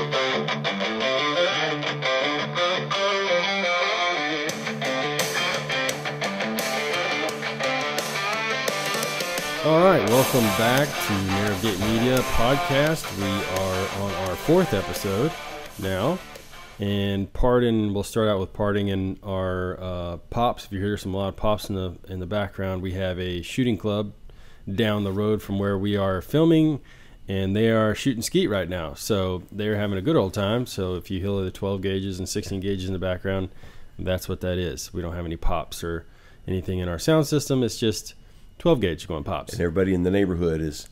All right, welcome back to Narrowgate Media Podcast. We are on our fourth episode now, and we'll start out with parting our pops. If you hear a lot of pops in the background, we have a shooting club down the road from where we are filming, and they are shooting skeet right now. So they're having a good old time. So if you hear the 12 gauges and 16 gauges in the background, that's what that is. We don't have any pops or anything in our sound system. It's just 12 gauge going pops. And everybody in the neighborhood is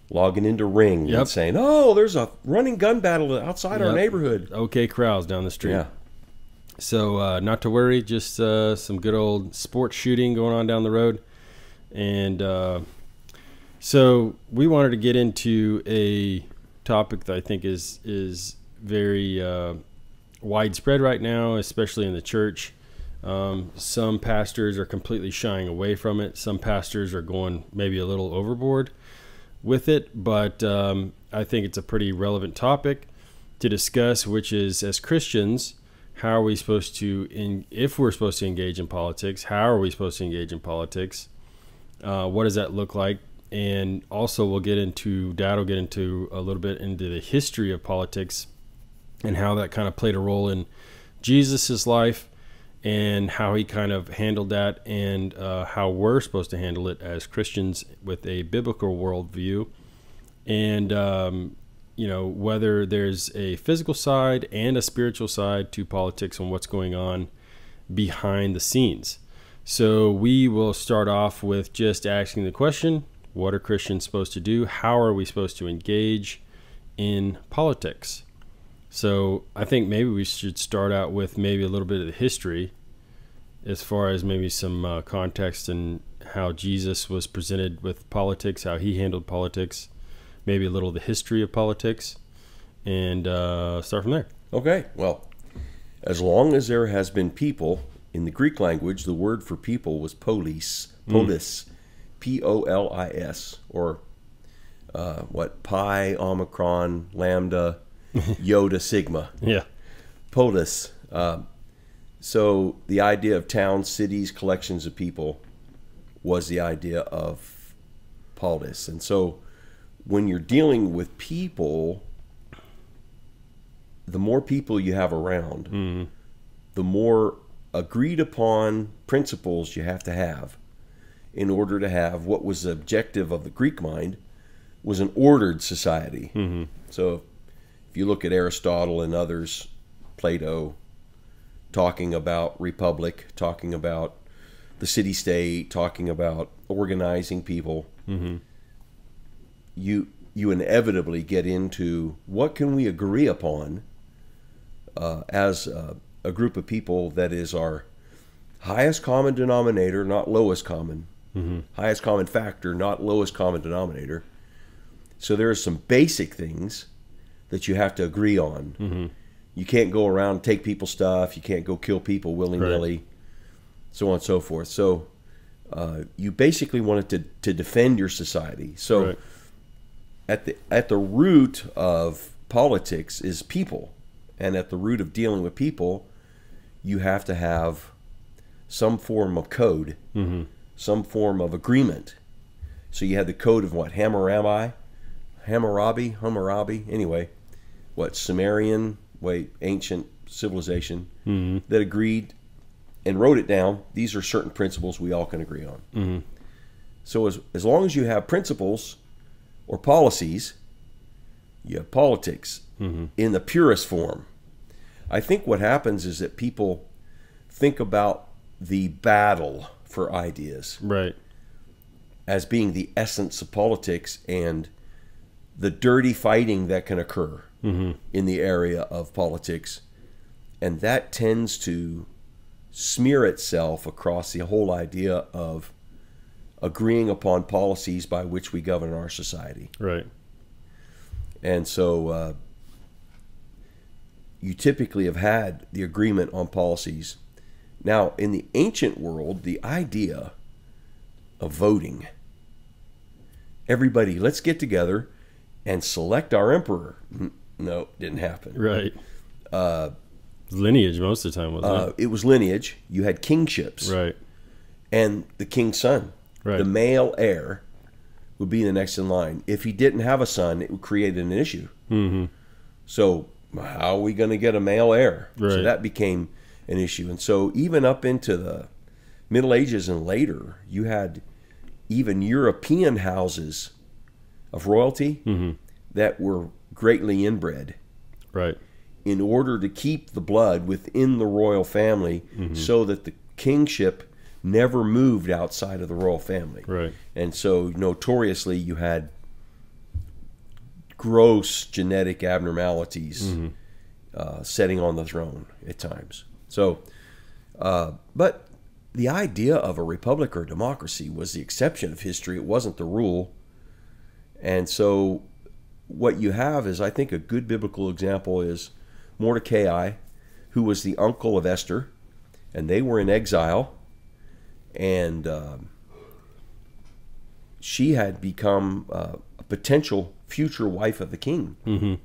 logging into Ring and saying, oh, there's a running gun battle outside our neighborhood. Okay, crowds down the street. Yeah. So not to worry, just some good old sports shooting going on down the road. And so we wanted to get into a topic that I think is very widespread right now, especially in the church. Some pastors are completely shying away from it. Some pastors are going maybe a little overboard with it, but I think it's a pretty relevant topic to discuss, which is, as Christians, how are we supposed to, if we're supposed to engage in politics, how are we supposed to engage in politics? What does that look like? And also Dad will get into a little bit into the history of politics and how that kind of played a role in Jesus's life, and how he kind of handled that, and how we're supposed to handle it as Christians with a biblical worldview. And, whether there's a physical side and a spiritual side to politics and what's going on behind the scenes. So we will start off with just asking the question, what are Christians supposed to do? How are we supposed to engage in politics? So I think maybe we should start out with maybe a little bit of the history, as far as maybe some context and how Jesus was presented with politics, how he handled politics, maybe a little of the history of politics, and start from there. Okay, well, as long as there has been people, in the Greek language, the word for people was polis, P-O-L-I-S, or pi, omicron, lambda, Yoda, sigma. Yeah. Polis. So the idea of towns, cities, collections of people was the idea of polis. And so when you're dealing with people, the more people you have around, the more agreed upon principles you have to have in order to have what was the objective of the Greek mind was an ordered society. So if you look at Aristotle and others, Plato, talking about republic, talking about the city-state, talking about organizing people, you inevitably get into what can we agree upon as a group of people that is our highest common denominator, not lowest common, highest common factor, not lowest common denominator. So there are some basic things that you have to agree on. You can't go around and take people's stuff. You can't go kill people willy-nilly, so on and so forth. So you basically wanted to defend your society. So at the root of politics is people. And at the root of dealing with people, you have to have some form of code, some form of agreement. So you had the code of what? Hammurabi? Anyway, what? Sumerian, ancient civilization that agreed and wrote it down. These are certain principles we all can agree on. So as long as you have principles or policies, you have politics in the purest form. I think what happens is that people think about the battle for ideas as being the essence of politics and the dirty fighting that can occur in the area of politics. And that tends to smear itself across the whole idea of agreeing upon policies by which we govern our society. And so you typically have had the agreement on policies. Now, in the ancient world, the idea of voting, everybody, let's get together and select our emperor. No, didn't happen. Right. Lineage most of the time, wasn't it? It was lineage. You had kingships. Right. And the king's son. Right. The male heir would be the next in line. If he didn't have a son, it would create an issue. Mm-hmm. So how are we going to get a male heir? Right. So that became an issue. And so even up into the Middle Ages and later, you had even European houses of royalty that were greatly inbred. Right. In order to keep the blood within the royal family so that the kingship never moved outside of the royal family. Right. And so notoriously you had gross genetic abnormalities setting on the throne at times. So, but the idea of a republic or democracy was the exception of history. It wasn't the rule. And so what you have is, I think, a good biblical example is Mordecai, who was the uncle of Esther, and they were in exile, and she had become a potential future wife of the king.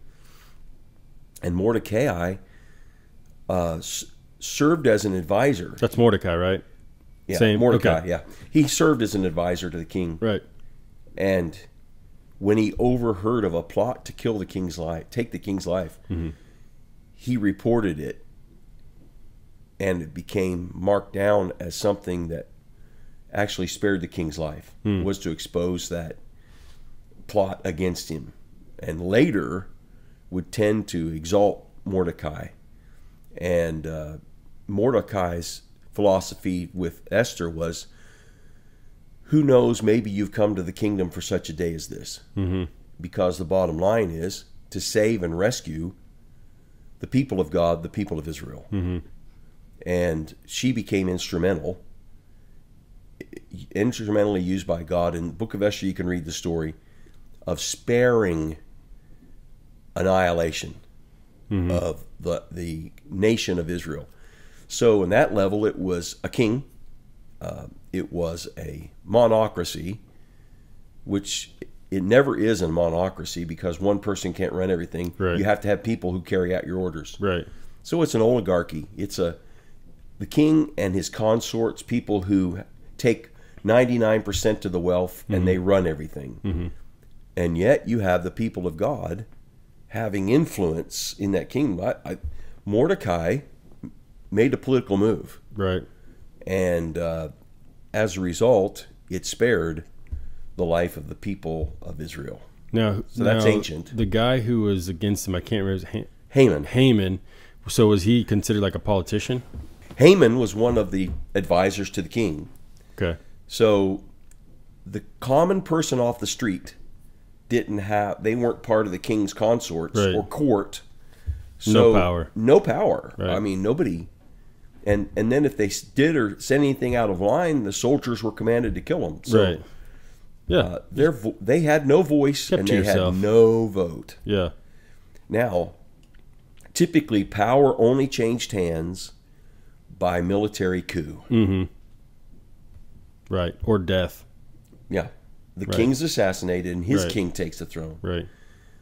And Mordecai served as an advisor. That's Mordecai, right? Yeah, Same. Mordecai, Okay. yeah. He served as an advisor to the king. Right. And when he overheard of a plot to kill the king's life, take the king's life, he reported it, and it became marked down as something that actually spared the king's life, was to expose that plot against him, and later would tend to exalt Mordecai. And Mordecai's philosophy with Esther was, who knows, maybe you've come to the kingdom for such a day as this. Because the bottom line is to save and rescue the people of God, the people of Israel. And she became instrumentally used by God. In the book of Esther, you can read the story of sparing annihilation of the nation of Israel. So in that level, it was a king. It was a monocracy, which it never is a monocracy because one person can't run everything. Right. You have to have people who carry out your orders. Right. So it's an oligarchy. It's the king and his consorts, people who take 99% of the wealth and they run everything. And yet you have the people of God having influence in that kingdom. Mordecai made a political move. Right. And as a result, it spared the life of the people of Israel. Now, so that's ancient. The guy who was against him, I can't remember his Haman. Haman. So was he considered like a politician? Haman was one of the advisors to the king. Okay. So the common person off the street they weren't part of the king's consorts or court. So no power. Right. I mean, nobody. And then if they did or said anything out of line, the soldiers were commanded to kill them. So, right. Yeah. They had no voice and they had no vote. Yeah. Now, typically, power only changed hands by military coup. Right. Or death. Yeah. The king's assassinated and his king takes the throne. Right.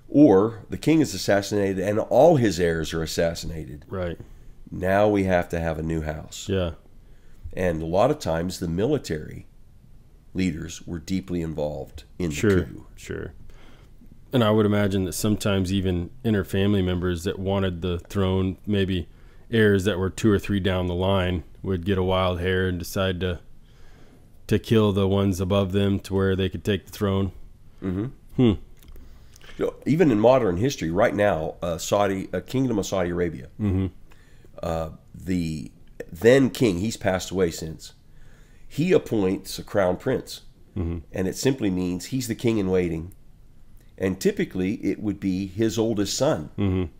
Or the king is assassinated and all his heirs are assassinated. Right. Now we have to have a new house. Yeah. And a lot of times the military leaders were deeply involved in the coup. Sure. And I would imagine that sometimes even inner family members that wanted the throne, maybe heirs that were 2 or 3 down the line, would get a wild hair and decide to kill the ones above them to where they could take the throne. So even in modern history, right now, a kingdom of Saudi Arabia, the then king, he's passed away since, he appoints a crown prince. And it simply means he's the king in waiting. And typically it would be his oldest son.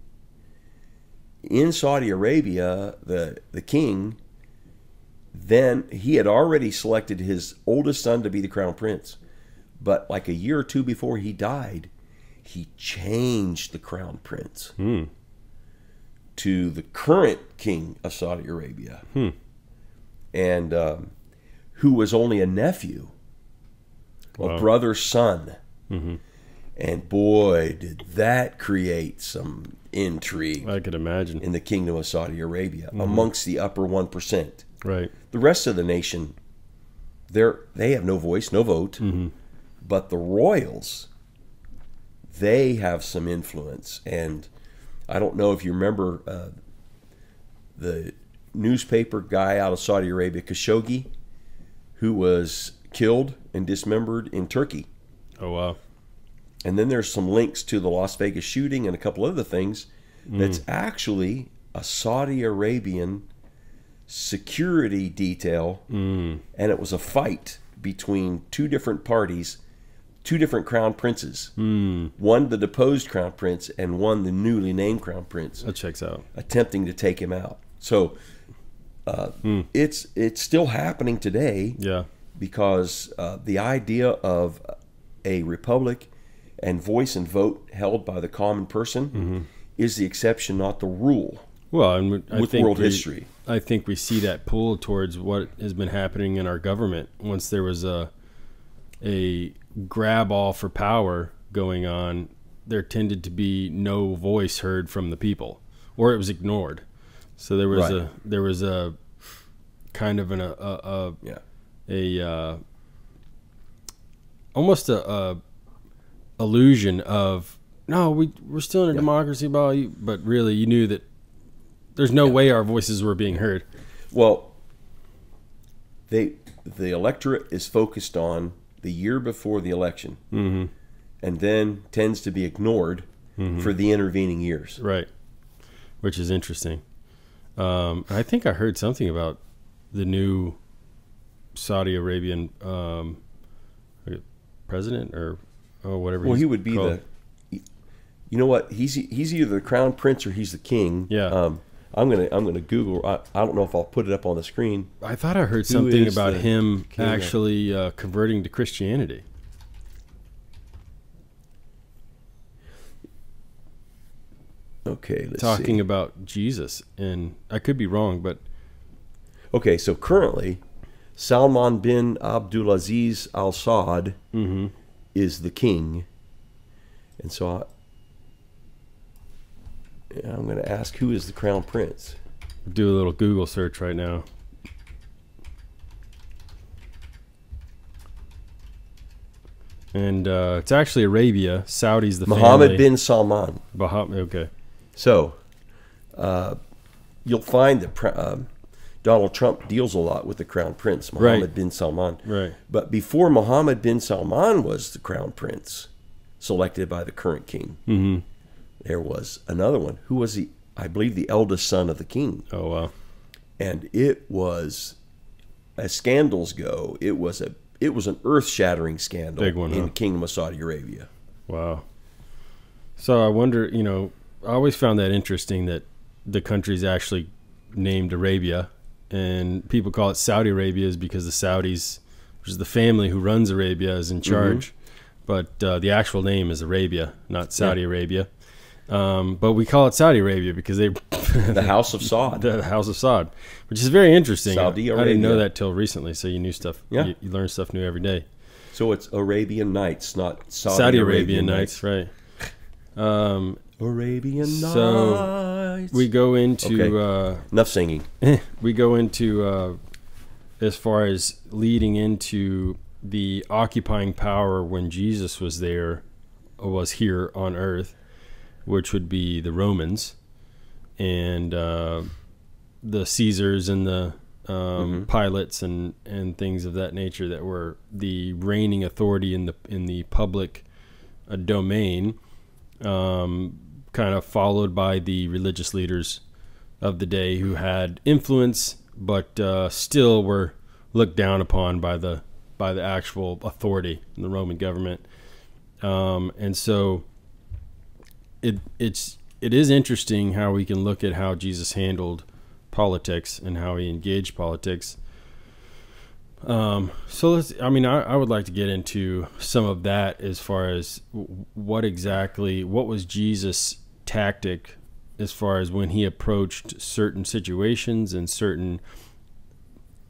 In Saudi Arabia, the king, then he had already selected his oldest son to be the crown prince. But like a year or 2 before he died, he changed the crown prince to the current king of Saudi Arabia, and who was only a nephew, a brother's son. And boy, did that create some intrigue. I could imagine. In the Kingdom of Saudi Arabia, amongst the upper 1%. Right. The rest of the nation, they have no voice, no vote. But the royals, they have some influence. And I don't know if you remember the newspaper guy out of Saudi Arabia, Khashoggi, who was killed and dismembered in Turkey. Oh, wow. And then there's some links to the Las Vegas shooting and a couple other things that's actually a Saudi Arabian security detail. And it was a fight between two different parties, two different crown princes. One, the deposed crown prince, and one, the newly named crown prince. That checks out. Attempting to take him out. So it's still happening today. Yeah. Because the idea of a republic and voice and vote held by the common person is the exception, not the rule. Well, and I with think world history. I think we see that pull towards what has been happening in our government. Once there was a grab all for power going on, there tended to be no voice heard from the people, or it was ignored. So there was a kind of almost a illusion of, no, we're still in a democracy, but really you knew that there's no way our voices were being heard. Well, the electorate is focused on the year before the election, and then tends to be ignored for the intervening years. Right, which is interesting. I think I heard something about the new Saudi Arabian president or whatever. Well, he would be called. You know what? He's either the crown prince or he's the king. Yeah. I'm gonna Google. I don't know if I'll put it up on the screen. I thought I heard something about him actually converting to Christianity. Okay, let's talking see. about Jesus, and I could be wrong, but okay. So currently, Salman bin Abdulaziz Al Saud is the king, and so I'm going to ask, who is the crown prince? Do a little Google search right now. And it's actually Arabia. Saudi's the Mohammed family. bin Salman. Okay. So you'll find that Donald Trump deals a lot with the crown prince, Mohammed bin Salman. Right. But before Mohammed bin Salman was the crown prince, selected by the current king, there was another one who was I believe the eldest son of the king. Oh, wow. And it was, as scandals go, it was an earth-shattering scandal. Big one, in the Kingdom of Saudi Arabia. Wow. So I wonder, I always found that interesting that the country's actually named Arabia, and people call it Saudi Arabia is because the Saudis, which is the family who runs Arabia, is in charge. But the actual name is Arabia, not Saudi Arabia. But we call it Saudi Arabia because they the House of Saud. The House of Saud, which is very interesting. Saudi Arabia. I didn't know that till recently, so you knew stuff. Yeah. You learn stuff new every day. So it's Arabian Nights, not Saudi Arabian Nights, right. Arabian Nights. So we go into... enough singing. We go into, as far as leading into the occupying power when Jesus was here on earth, which would be the Romans and the Caesars and the Pilates and things of that nature that were the reigning authority in the public domain, kind of followed by the religious leaders of the day who had influence but still were looked down upon by the actual authority in the Roman government. And so it is interesting how we can look at how Jesus handled politics and how he engaged politics. So I would like to get into some of that as far as what was Jesus' tactic as far as when he approached certain situations and certain,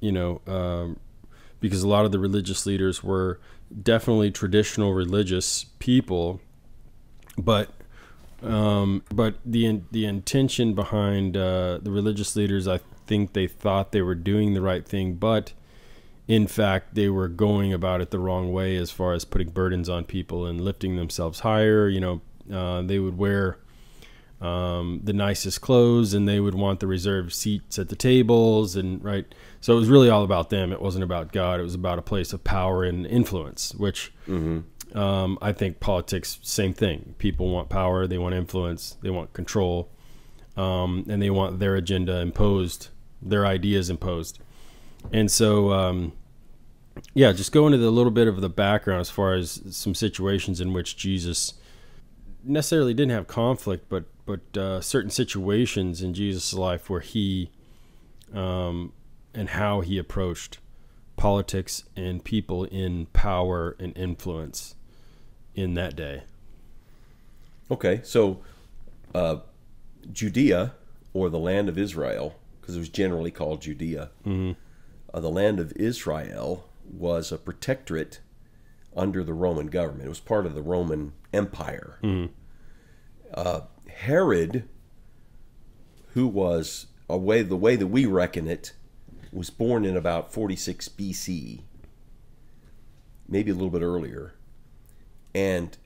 because a lot of the religious leaders were definitely traditional religious people But the intention behind the religious leaders, I think they thought they were doing the right thing, but in fact they were going about it the wrong way as far as putting burdens on people and lifting themselves higher. They would wear the nicest clothes, and they would want the reserved seats at the tables, and right. So it was really all about them. It wasn't about God. It was about a place of power and influence, which I think politics, same thing. People want power, they want influence, they want control, and they want their agenda imposed, their ideas imposed. And so, just go into a little bit of the background as far as some situations in which Jesus necessarily didn't have conflict, but certain situations in Jesus' life where he and how he approached politics and people in power and influence in that day. Okay, so Judea, or the land of Israel, because it was generally called Judea, the land of Israel was a protectorate under the Roman government. It was part of the Roman Empire. Herod, who was the way that we reckon it, was born in about 46 BC, maybe a little bit earlier, and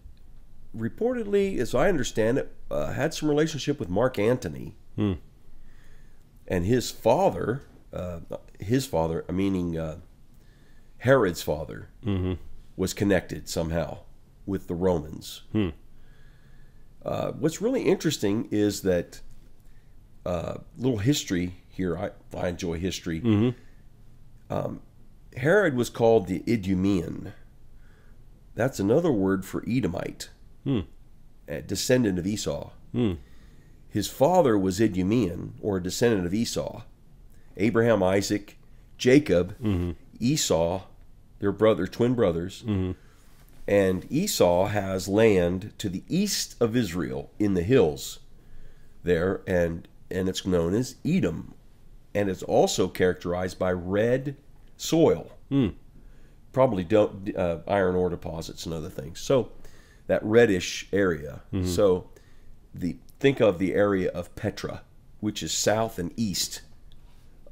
reportedly, as I understand it, had some relationship with Mark Antony, and his father, meaning Herod's father, was connected somehow with the Romans. What's really interesting is that little history here. I enjoy history. Herod was called the Idumean. That's another word for Edomite, a descendant of Esau. His father was Idumean, or a descendant of Esau. Abraham, Isaac, Jacob, Esau, their twin brothers. And Esau has land to the east of Israel in the hills there, and it's known as Edom. And it's also characterized by red soil. Probably iron ore deposits and other things. So that reddish area. So think of the area of Petra, which is south and east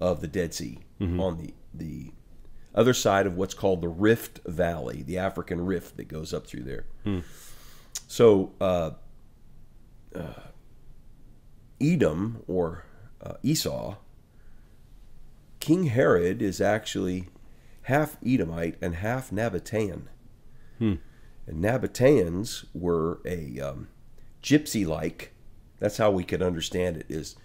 of the Dead Sea, on the other side of what's called the Rift Valley, the African Rift that goes up through there. So Edom, or Esau, King Herod is actually half Edomite and half Nabatean. And Nabateans were a gypsy-like, that's how we could understand it, is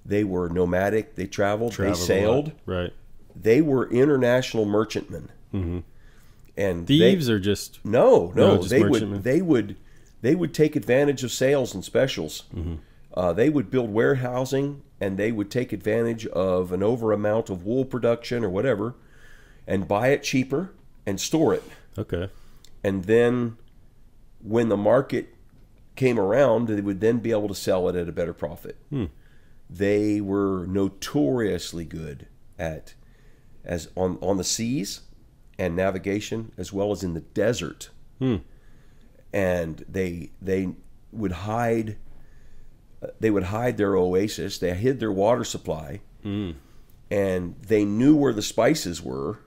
they were nomadic, they traveled they sailed. Right. They were international merchantmen. And thieves or just no, just they would take advantage of sales and specials. They would build warehousing, and they would take advantage of an over amount of wool production or whatever, and buy it cheaper and store it. Okay. And then when the market came around, they would then be able to sell it at a better profit. They were notoriously good on the seas and navigation, as well as in the desert. And they would hide their oasis. They hid their water supply, and they knew where the spices were.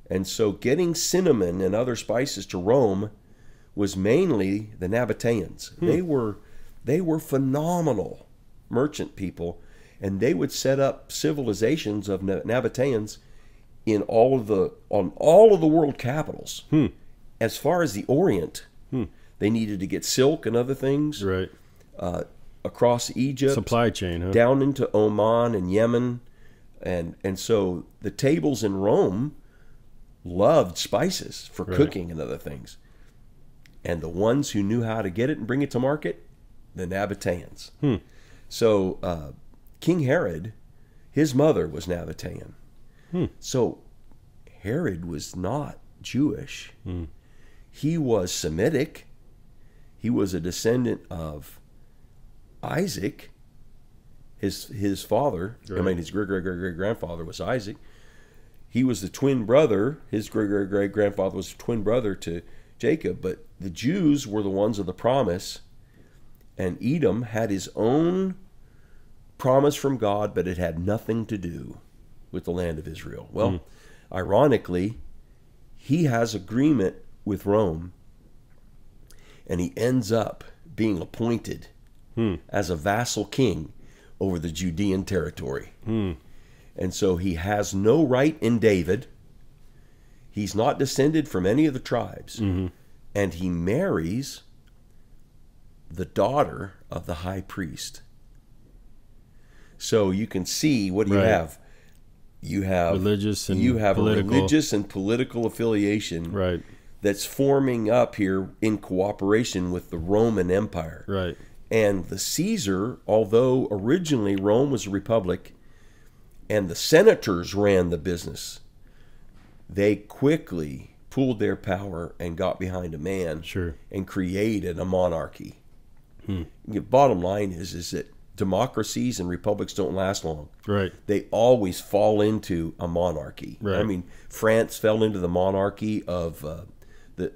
And so getting cinnamon and other spices to Rome was mainly the Nabateans. They were phenomenal merchant people, and they would set up civilizations of Nabateans on all of the world capitals. As far as the Orient, they needed to get silk and other things across Egypt, supply chain, down into Oman and Yemen, and so the tables in Rome loved spices for cooking and other things. And the ones who knew how to get it and bring it to market, the Nabateans. So King Herod, his mother was Nabatean. So Herod was not Jewish. He was Semitic. He was a descendant of Isaac. His father, his great-great-great-great-grandfather was Isaac. He was the twin brother. His great-great-great-grandfather was the twin brother to Jacob. But the Jews were the ones of the promise And Edom had his own promise from God, but it had nothing to do with the land of Israel. Well, ironically, he has agreement with Rome, and he ends up being appointed as a vassal king over the Judean territory. And so he has no right in David. He's not descended from any of the tribes. And he marries the daughter of the high priest. So you can see, what do you have? You have religious and religious and political affiliation, right, that's forming up here in cooperation with the Roman Empire. Right. And the Caesar, although originally Rome was a republic and the senators ran the business, they quickly pooled their power and got behind a man, sure, and created a monarchy. The bottom line is that democracies and republics don't last long. Right. They always fall into a monarchy. Right. I mean, France fell into the monarchy of the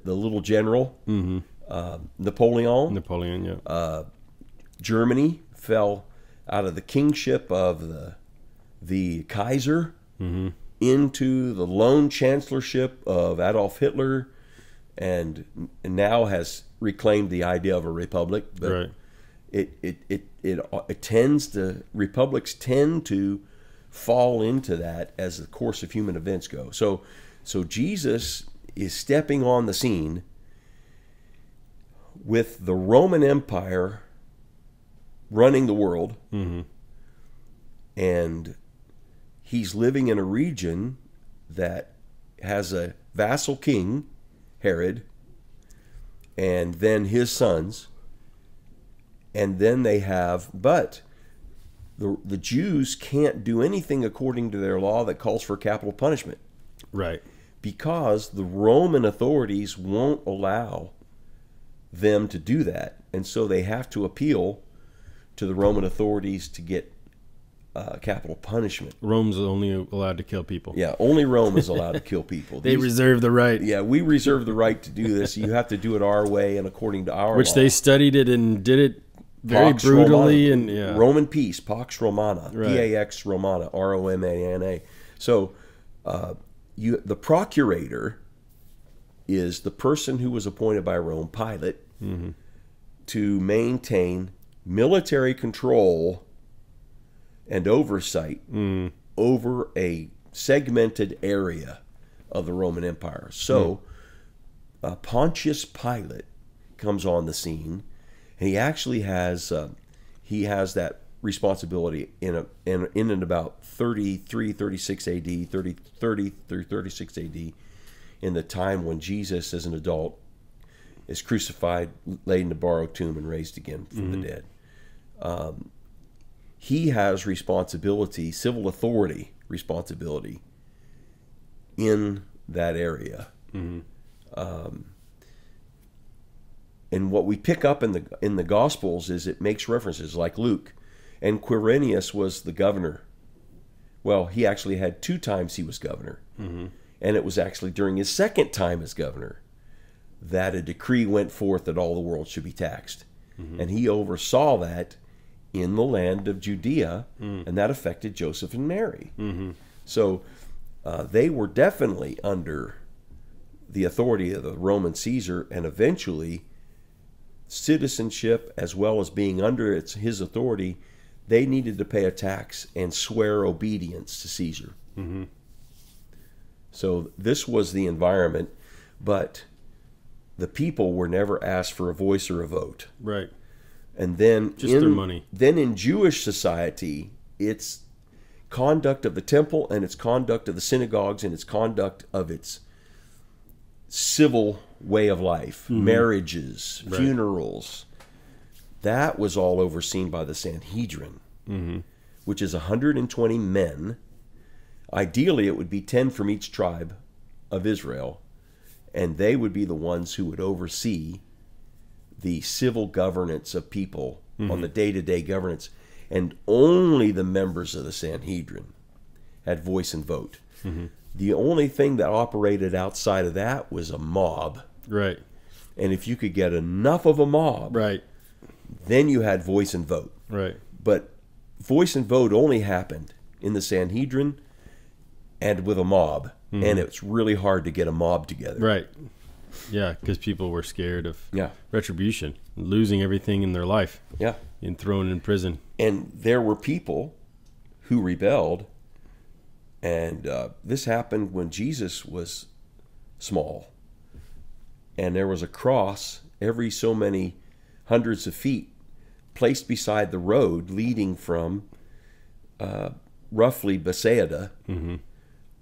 little general, Napoleon. Napoleon, yeah. Germany fell out of the kingship of the Kaiser into the lone chancellorship of Adolf Hitler, and now has reclaimed the idea of a republic. But right. It tends to, republics tend to fall into that as the course of human events go. So Jesus is stepping on the scene with the Roman Empire running the world, and he's living in a region that has a vassal king, Herod, and then his sons. And then they have, but the Jews can't do anything according to their law that calls for capital punishment. Right. Because the Roman authorities won't allow them to do that. And so they have to appeal to the Roman authorities to get capital punishment. Rome's only allowed to kill people. Yeah, only Rome is allowed to kill people. They reserve the right. Yeah, we reserve the right to do this. You have to do it our way and according to our Which law. they studied it and did it very Pax brutally. Romana, And yeah. Roman peace, Pax Romana, Right. P-A-X Romana, R-O-M-A-N-A. So the procurator is the person who was appointed by Rome, Pilate, to maintain military control and oversight over a segmented area of the Roman Empire. So Pontius Pilate comes on the scene, and he actually has that responsibility in and about 33, 36 AD, 30 through 36 AD, in the time when Jesus, as an adult, is crucified, laid in a borrowed tomb, and raised again from the dead. He has responsibility, civil authority responsibility, in that area. And what we pick up in the Gospels is it makes references, like Luke. And Quirinius was the governor. Well, he actually had 2 times he was governor. And it was actually during his second time as governor that a decree went forth that all the world should be taxed. And he oversaw that in the land of Judea, and that affected Joseph and Mary. So they were definitely under the authority of the Roman Caesar, and eventually citizenship, as well as being under his authority, they needed to pay a tax and swear obedience to Caesar. So this was the environment, but the people were never asked for a voice or a vote. Right. And then just their money. Then in Jewish society, it's conduct of the temple, and its conduct of the synagogues, and its conduct of its civil way of life, marriages, funerals. That was all overseen by the Sanhedrin, which is 120 men. Ideally, it would be 10 from each tribe of Israel, and they would be the ones who would oversee the civil governance of people on the day-to-day governance. And only the members of the Sanhedrin had voice and vote. The only thing that operated outside of that was a mob. Right. And if you could get enough of a mob, right, Then you had voice and vote. Right. But voice and vote only happened in the Sanhedrin and with a mob. Mm-hmm. And it's really hard to get a mob together. Right. Yeah, because people were scared of Yeah. retribution, losing everything in their life. Yeah. And thrown in prison. And there were people who rebelled. And this happened when Jesus was small. And there was a cross every so many hundreds of feet placed beside the road leading from roughly Bethsaida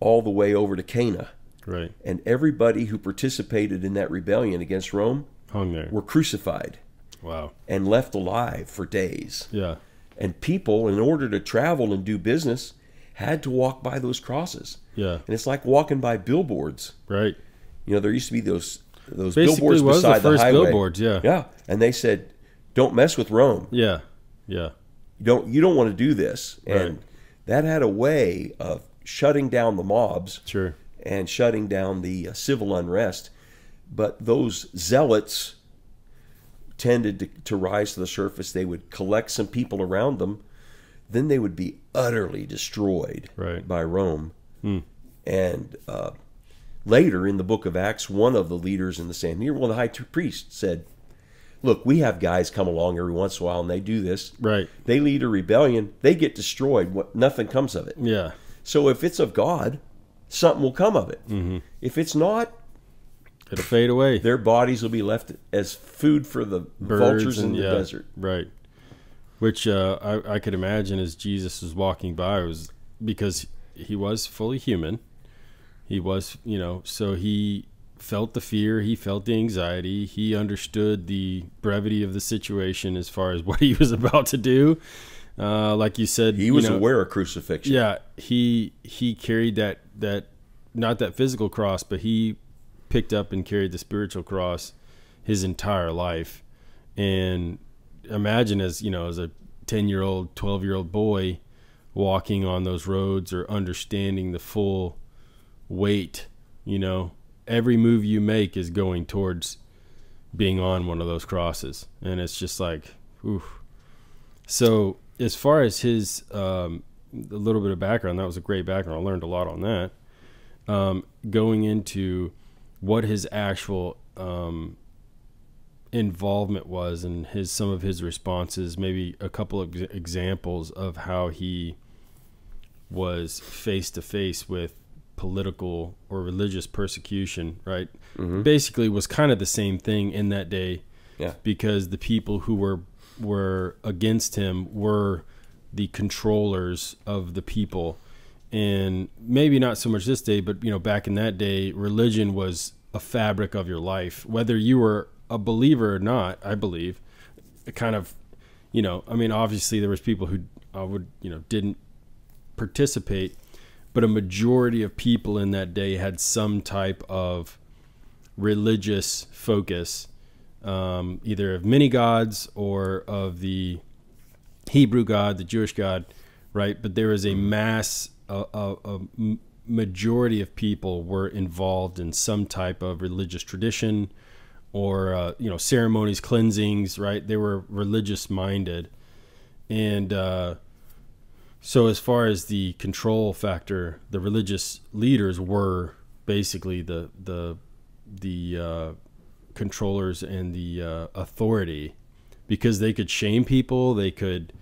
all the way over to Cana. Right. And everybody who participated in that rebellion against Rome Hung there. were crucified Wow. and left alive for days. Yeah. And people, in order to travel and do business, had to walk by those crosses. Yeah. And it's like walking by billboards. Right. You know, there used to be those Basically billboards was beside the first highway. billboards, yeah. Yeah. And they said, don't mess with Rome. Yeah. Yeah. You don't want to do this. And Right. that had a way of shutting down the mobs Sure. and shutting down the civil unrest. But those zealots tended to rise to the surface. They would collect some people around them. Then they would be utterly destroyed Right. by Rome. Hmm. And later in the book of Acts, one of the leaders in the Sanhedrin, one of the high priests, said, look, we have guys come along every once in a while and they do this. Right. They lead a rebellion. They get destroyed. Nothing comes of it. Yeah. So if it's of God, something will come of it. Mm-hmm. If it's not, It'll fade away. their bodies will be left as food for the Birds vultures in the yeah, desert. Right. Which I could imagine as Jesus was walking by was because he was fully human. He was, so he felt the fear, he felt the anxiety, he understood the brevity of the situation as far as what he was about to do. Like you said, He was aware of crucifixion. Yeah, he carried that not that physical cross, but he picked up and carried the spiritual cross his entire life. And imagine as a 10-year-old, 12-year-old boy walking on those roads or understanding the full weight, every move you make is going towards being on one of those crosses. And it's just like, oof. So as far as his, a little bit of background, that was a great background. I learned a lot on that. Going into what his actual involvement was and some of his responses, maybe a couple of examples of how he was face to face with political or religious persecution, right? Mm-hmm. Basically was kind of the same thing in that day. Yeah. Because the people who were against him were the controllers of the people. And maybe not so much this day, but back in that day, religion was a fabric of your life, whether you were a believer or not. I believe it kind of, obviously there was people who didn't participate, but a majority of people in that day had some type of religious focus, either of many gods or of the Hebrew God, the Jewish God, right? But there was a majority of people were involved in some type of religious tradition or, ceremonies, cleansings, right? They were religious minded. And so as far as the control factor, the religious leaders were basically the controllers and the authority, because they could shame people. They could,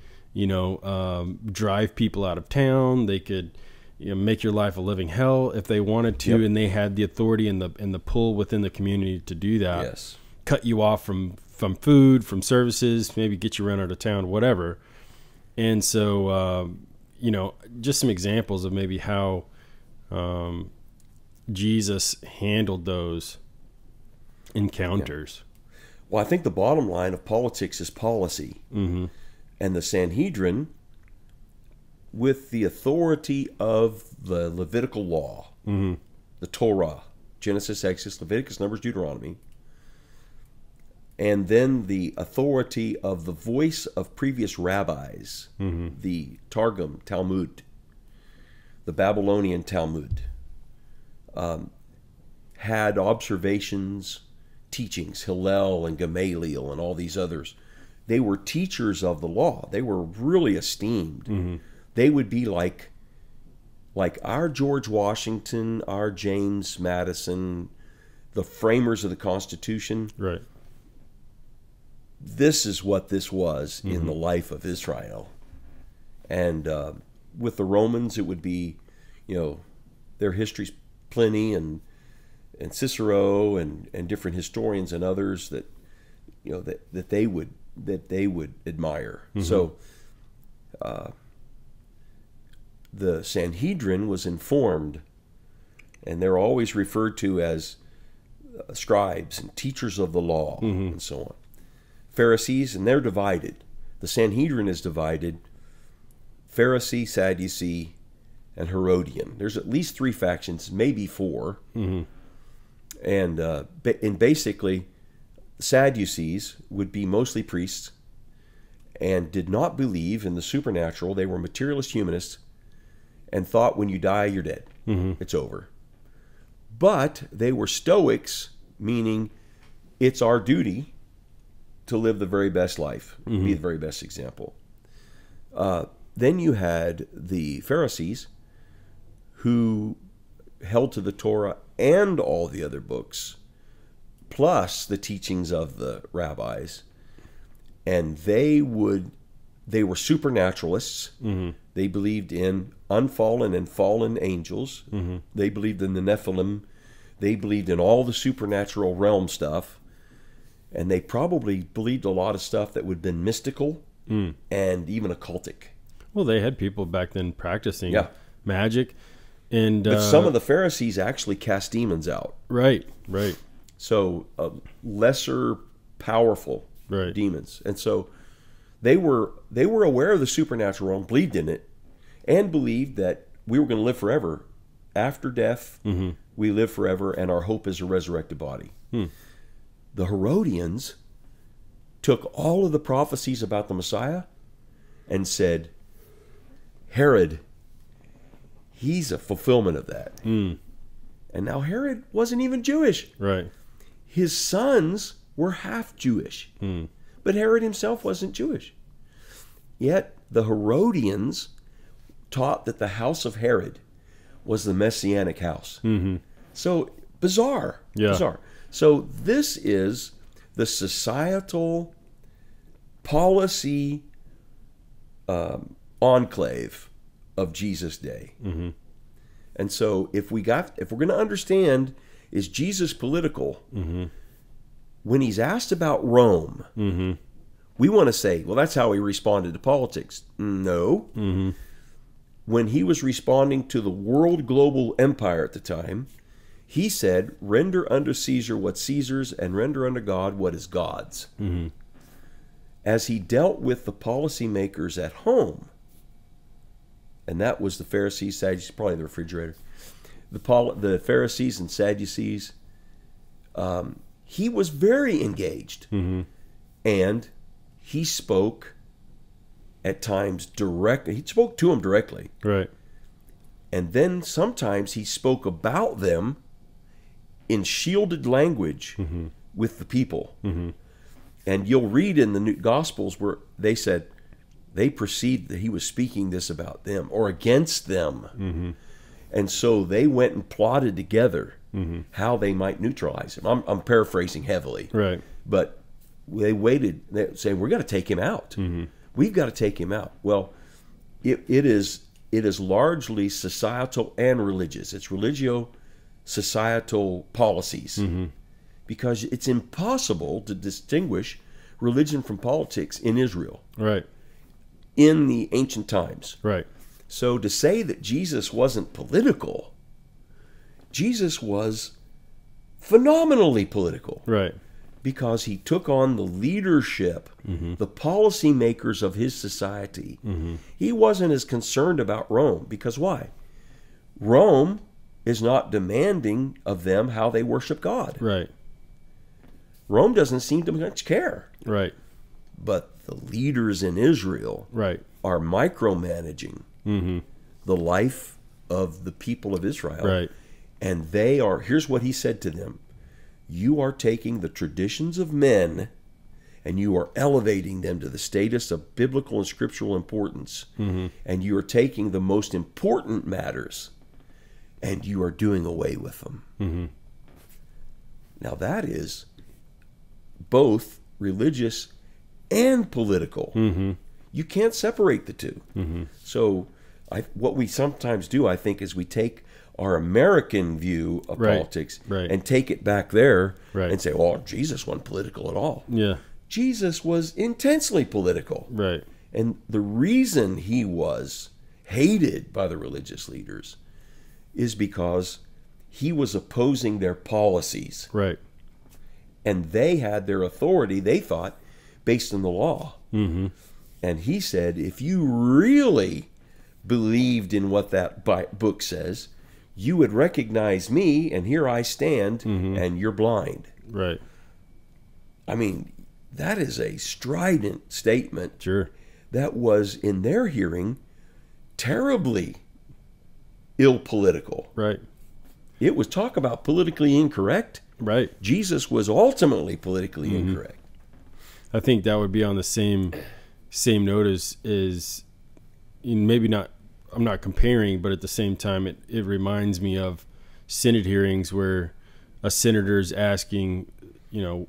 drive people out of town. They could, make your life a living hell if they wanted to. Yep. And they had the authority and the pull within the community to do that. Yes. Cut you off from food, from services, maybe get you run out of town, whatever. And so, just some examples of maybe how Jesus handled those encounters. Yeah. Well, I think the bottom line of politics is policy. Mm-hmm. And the Sanhedrin, with the authority of the Levitical law, mm-hmm. the Torah, Genesis, Exodus, Leviticus, Numbers, Deuteronomy, and then the authority of the voice of previous rabbis, mm-hmm. the Targum, Talmud, the Babylonian Talmud, had observations, teachings, Hillel and Gamaliel and all these others, they were teachers of the law. They were really esteemed. Mm-hmm. They would be like our George Washington, our James Madison, the framers of the Constitution. Right. This is what this was in the life of Israel. And with the Romans, it would be, their history's Pliny and Cicero and different historians and others that, that they would admire. Mm-hmm. So the Sanhedrin was informed, and they're always referred to as scribes and teachers of the law and so on. Pharisees, and they're divided. The Sanhedrin is divided: Pharisee, Sadducee, and Herodian. There's at least 3 factions, maybe 4. Mm-hmm. And basically, Sadducees would be mostly priests and did not believe in the supernatural. They were materialist humanists and thought when you die, you're dead. Mm-hmm. It's over. But they were Stoics, meaning it's our duty to live the very best life, be the very best example. Then you had the Pharisees, who held to the Torah and all the other books, plus the teachings of the rabbis, and they were supernaturalists. Mm-hmm. They believed in unfallen and fallen angels. Mm-hmm. They believed in the Nephilim. They believed in all the supernatural realm stuff. And they probably believed a lot of stuff that would have been mystical and even occultic. Well, they had people back then practicing magic. But some of the Pharisees actually cast demons out. Right. So lesser powerful demons. And so they were aware of the supernatural realm, believed in it, and believed that we were going to live forever. After death, we live forever, and our hope is a resurrected body. The Herodians took all of the prophecies about the Messiah and said, Herod, he's a fulfillment of that. And now Herod wasn't even Jewish. Right. His sons were half Jewish. But Herod himself wasn't Jewish. Yet the Herodians taught that the house of Herod was the Messianic house. Mm-hmm. So bizarre. Yeah. Bizarre. So this is the societal policy enclave of Jesus' day. Mm-hmm. And so if we're going to understand, is Jesus political? Mm-hmm. When he's asked about Rome, we want to say, well, that's how he responded to politics. No. Mm-hmm. When he was responding to the world global empire at the time, he said, render unto Caesar what's Caesar's and render unto God what is God's. Mm-hmm. As he dealt with the policymakers at home, and that was the Pharisees, Sadducees, probably the refrigerator, the Pharisees and Sadducees, he was very engaged. Mm-hmm. And he spoke at times directly. He spoke to them directly. Right. And then sometimes he spoke about them in shielded language with the people. Mm-hmm. And you'll read in the New Gospels where they said they perceived that he was speaking this about them or against them. Mm-hmm. And so they went and plotted together how they might neutralize him. I'm paraphrasing heavily. Right. But they waited, they saying, we've got to take him out. Mm-hmm. We've got to take him out. Well, it is largely societal and religious. It's religio-societal policies. Mm-hmm. Because it's impossible to distinguish religion from politics in Israel. Right. In the ancient times. Right. So to say that Jesus wasn't political, Jesus was phenomenally political. Right. Because he took on the leadership, the policymakers of his society. Mm-hmm. He wasn't as concerned about Rome. Because why? Rome is not demanding of them how they worship God. Right. Rome doesn't seem to much care. Right. But the leaders in Israel are micromanaging the life of the people of Israel. Right. And they are, here's what he said to them. You are taking the traditions of men and you are elevating them to the status of biblical and scriptural importance, and you are taking the most important matters and you are doing away with them. Now that is both religious and political. You can't separate the two. So what we sometimes do, I think, is we take our American view of politics and take it back there and say, "Oh, Jesus wasn't political at all." Yeah. Jesus was intensely political. Right. And the reason he was hated by the religious leaders is because he was opposing their policies. Right. And they had their authority, they thought, based on the law. And he said, if you really believed in what that book says, you would recognize me, and here I stand, and you're blind. Right. I mean, that is a strident statement. Sure. That was, in their hearing, terribly ill-political. Right. It was talk about politically incorrect. Right. Jesus was ultimately politically incorrect. I think that would be on the same note as maybe not, I'm not comparing, but at the same time it reminds me of Senate hearings where a senator's asking,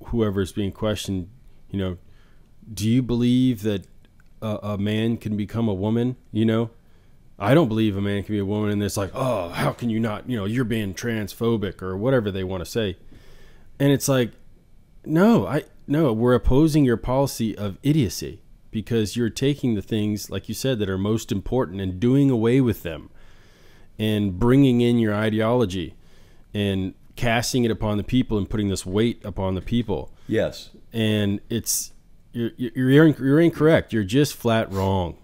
whoever's being questioned, do you believe that a man can become a woman? I don't believe a man can be a woman. And it's like, oh, how can you not, you're being transphobic or whatever they want to say. And it's like, no, we're opposing your policy of idiocy because you're taking the things, like you said, that are most important and doing away with them and bringing in your ideology and casting it upon the people and putting this weight upon the people. Yes. And you're incorrect. You're just flat wrong.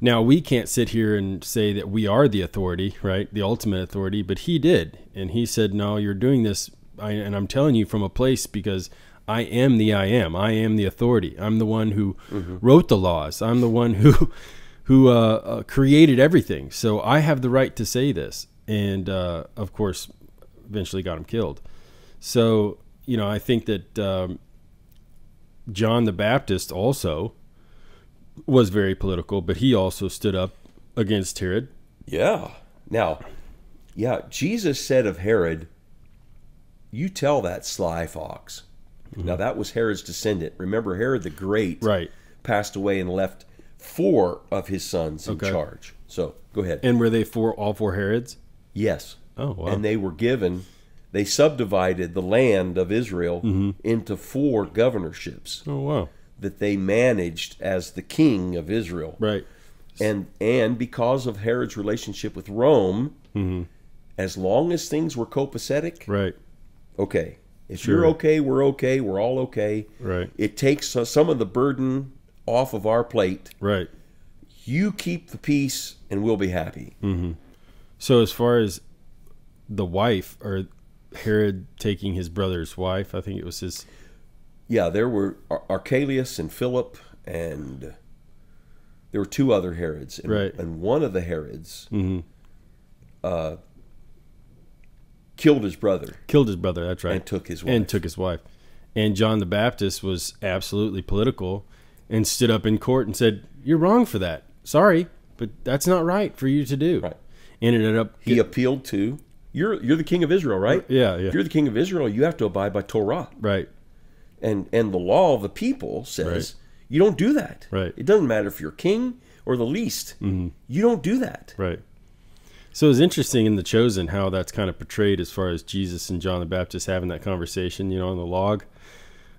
Now, we can't sit here and say that we are the authority, right? The ultimate authority, but he did. And he said, no, you're doing this. And I'm telling you from a place because I am the I am. I am the authority. I'm the one who wrote the laws. I'm the one who created everything. So I have the right to say this. And, of course, eventually got him killed. So, I think that John the Baptist also was very political, but he also stood up against Herod. Yeah. Now, Jesus said of Herod, you tell that sly fox. Now, that was Herod's descendant. Remember, Herod the Great passed away and left 4 of his sons in charge. So, go ahead. And were they all 4 Herods? Yes. Oh, wow. And they subdivided the land of Israel into 4 governorships. Oh, wow. That they managed as the king of Israel. Right. And because of Herod's relationship with Rome, as long as things were copacetic, right. Okay. If you're okay, we're all okay. Right. It takes some of the burden off of our plate. Right. You keep the peace and we'll be happy. So as far as the wife, or Herod taking his brother's wife, I think it was his... Yeah, there were Archelaus and Philip, and there were 2 other Herods. And, and one of the Herods killed his brother. That's right. And took his wife. And John the Baptist was absolutely political and stood up in court and said, you're wrong for that. Sorry, but that's not right for you to do. Right. And it ended up... He appealed to... You're the king of Israel, right? Yeah. If you're the king of Israel, you have to abide by Torah. Right. And the law of the people says you don't do that. Right. It doesn't matter if you're king or the least. You don't do that. Right. So it's interesting in The Chosen how that's kind of portrayed as far as Jesus and John the Baptist having that conversation, on the log.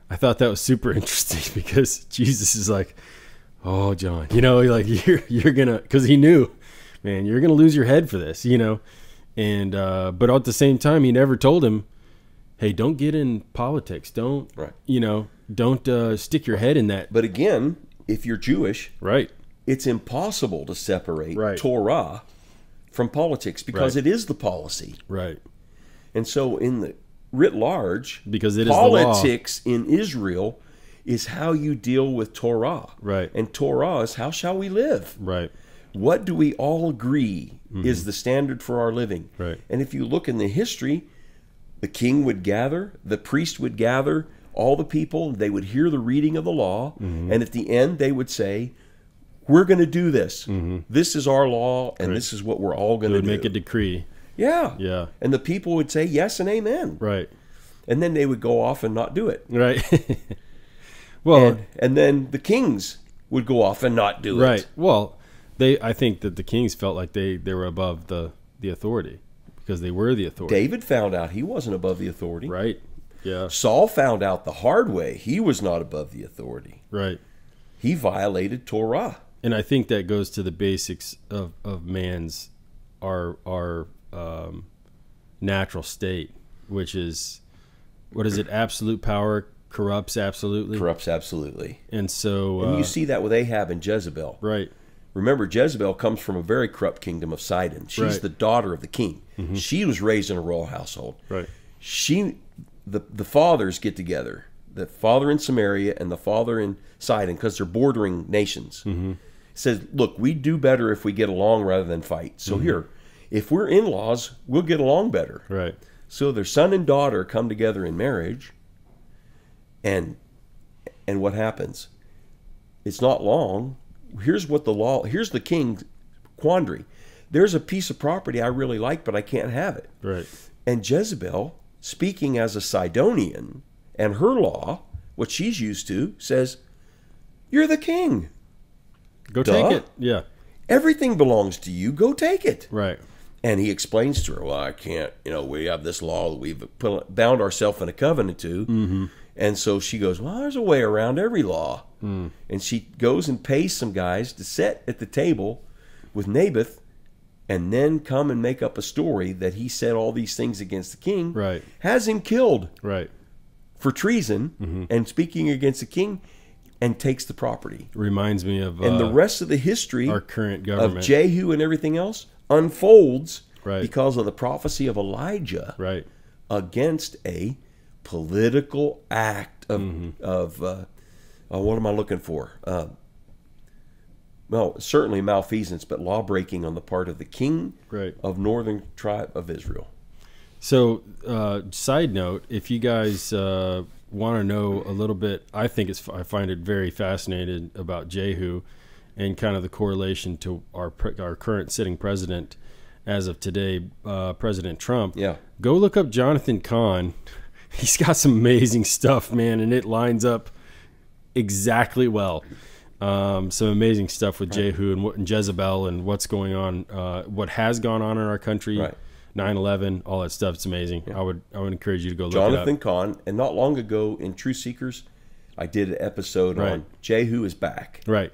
I thought that was super interesting because Jesus is like, oh, John, like you're going to, because he knew, man, you're going to lose your head for this, And, but at the same time, he never told him, hey, don't get in politics. Don't, don't stick your head in that. But again, if you're Jewish, it's impossible to separate Torah from politics because it is the policy. Right. And so in the writ large, because it politics in Israel is how you deal with Torah. Right. And Torah is how shall we live. Right. What do we all agree is the standard for our living? Right. And if you look in the history, the king would gather, the priest would gather, all the people, they would hear the reading of the law, and at the end they would say, we're going to do this. This is our law, and this is what we're all going to do. They would make a decree. Yeah. Yeah. And the people would say yes and amen. Right. And then they would go off and not do it. Right. Well, and then the kings would go off and not do it. Right. Well, I think that the kings felt like they were above the authority because they were the authority. David found out he wasn't above the authority. Right. Yeah. Saul found out the hard way he was not above the authority. Right. He violated Torah. And I think that goes to the basics of man's our natural state, which is, what is it? Absolute power corrupts absolutely. Corrupts absolutely. And so, and you see that with Ahab and Jezebel. Right. Remember, Jezebel comes from a very corrupt kingdom of Sidon. She's the daughter of the king. She was raised in a royal household. Right. The fathers get together, the father in Samaria and the father in Sidon, because they're bordering nations. Says, look, we do better if we get along rather than fight. So here, if we're in-laws, we'll get along better. Right. So their son and daughter come together in marriage, and what happens? It's not long. Here's the king's quandary. There's a piece of property I really like, but I can't have it. Right. And Jezebel, speaking as a Sidonian, and her law, what she's used to, says, you're the king. Go take it. Yeah. Everything belongs to you. Go take it. Right. And he explains to her, well, I can't, we have this law that we've bound ourselves in a covenant to. And so she goes, well, there's a way around every law. And she goes and pays some guys to sit at the table with Naboth and then come and make up a story that he said all these things against the king. Right. Has him killed. Right. For treason and speaking against the king, and takes the property. Reminds me of and the rest of the history our current government of Jehu and everything else unfolds right. because of the prophecy of Elijah right. against a political act of what am I looking for? Well, certainly malfeasance, but law breaking on the part of the king right. of northern tribe of Israel. So, side note, if you guys want to know a little bit, I find it very fascinating about Jehu and kind of the correlation to our current sitting president as of today, President Trump. Yeah. Go look up Jonathan Cahn. He's got some amazing stuff, man, and it lines up exactly well. Some amazing stuff with Jehu and Jezebel and what's going on, what has gone on in our country. Right. 9/11, all that stuff. It's amazing. Yeah. I would encourage you to go look it up. Jonathan Cahn, and not long ago in Truth Seekers, I did an episode on Jehu is Back. Right.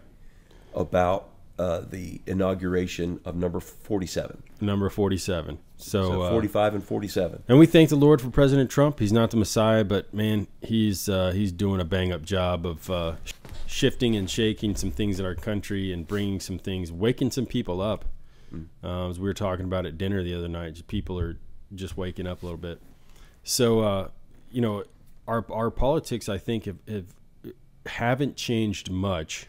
About the inauguration of number 47. Number 47. So 45 and 47. And we thank the Lord for President Trump. He's not the Messiah, but man, he's doing a bang up job of shifting and shaking some things in our country and bringing some things, waking some people up. As we were talking about at dinner the other night, people are just waking up a little bit. So, our politics, I think, haven't changed much,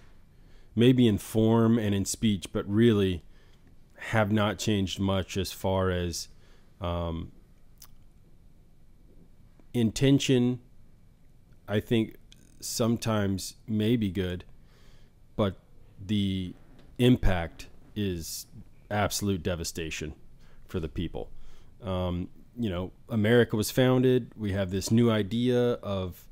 maybe in form and in speech, but really have not changed much as far as intention. I think sometimes may be good, but the impact is absolute devastation for the people. America was founded. We have this new idea of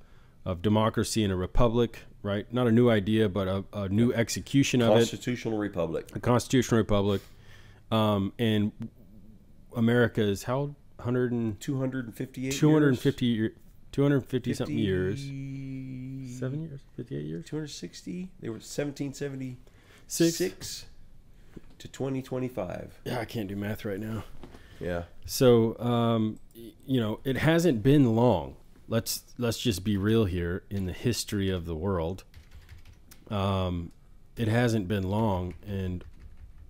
democracy and a republic, right? Not a new idea, but a new execution of it. Constitutional republic. A constitutional republic. And America is how 258 250 something years. 7 years? 58 years? 260. They were 1776 to 2025. Yeah, I can't do math right now. Yeah. So, it hasn't been long. Let's just be real here in the history of the world. It hasn't been long, and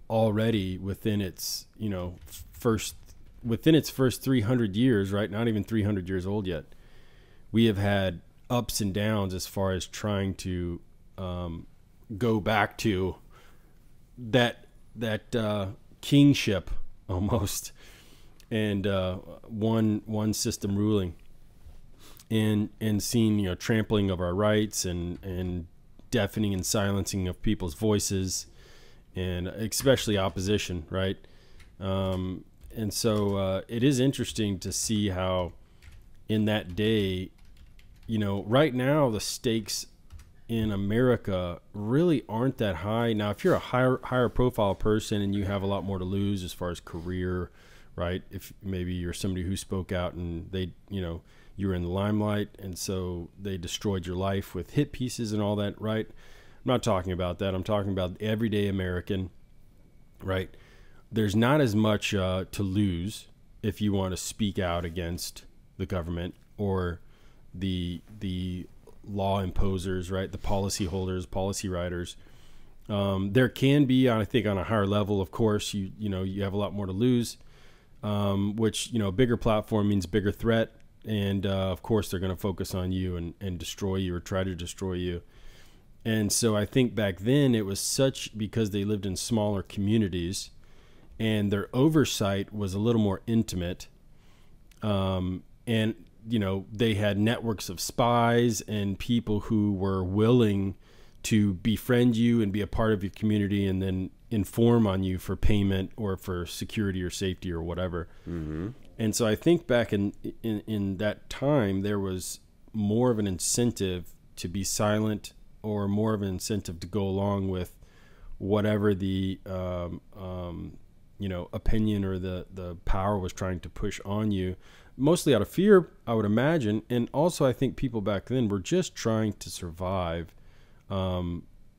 already within its first 300 years, right? Not even 300 years old yet. We have had ups and downs as far as trying to go back to that kingship almost, and one system ruling. and seeing, trampling of our rights and deafening and silencing of people's voices, and especially opposition, right? And so it is interesting to see how in that day, right now the stakes in America really aren't that high. Now, if you're a higher profile person and you have a lot more to lose as far as career, right? If maybe you're somebody who spoke out and they, you were in the limelight, and so they destroyed your life with hit pieces and all that, right? I'm not talking about that. I'm talking about the everyday American, right? There's not as much to lose if you want to speak out against the government or the law imposers, right? The policy holders, policy writers. There can be, I think, on a higher level, of course, you have a lot more to lose, which, a bigger platform means bigger threat. And, of course, they're going to focus on you and destroy you or try to destroy you. And so I think back then it was because they lived in smaller communities and their oversight was a little more intimate. And, they had networks of spies and people who were willing to befriend you and be a part of your community and then inform on you for payment or for security or safety or whatever. Mm-hmm. And so I think back in that time, there was more of an incentive to be silent or more of an incentive to go along with whatever the opinion or the power was trying to push on you, mostly out of fear, I would imagine. And also I think people back then were just trying to survive,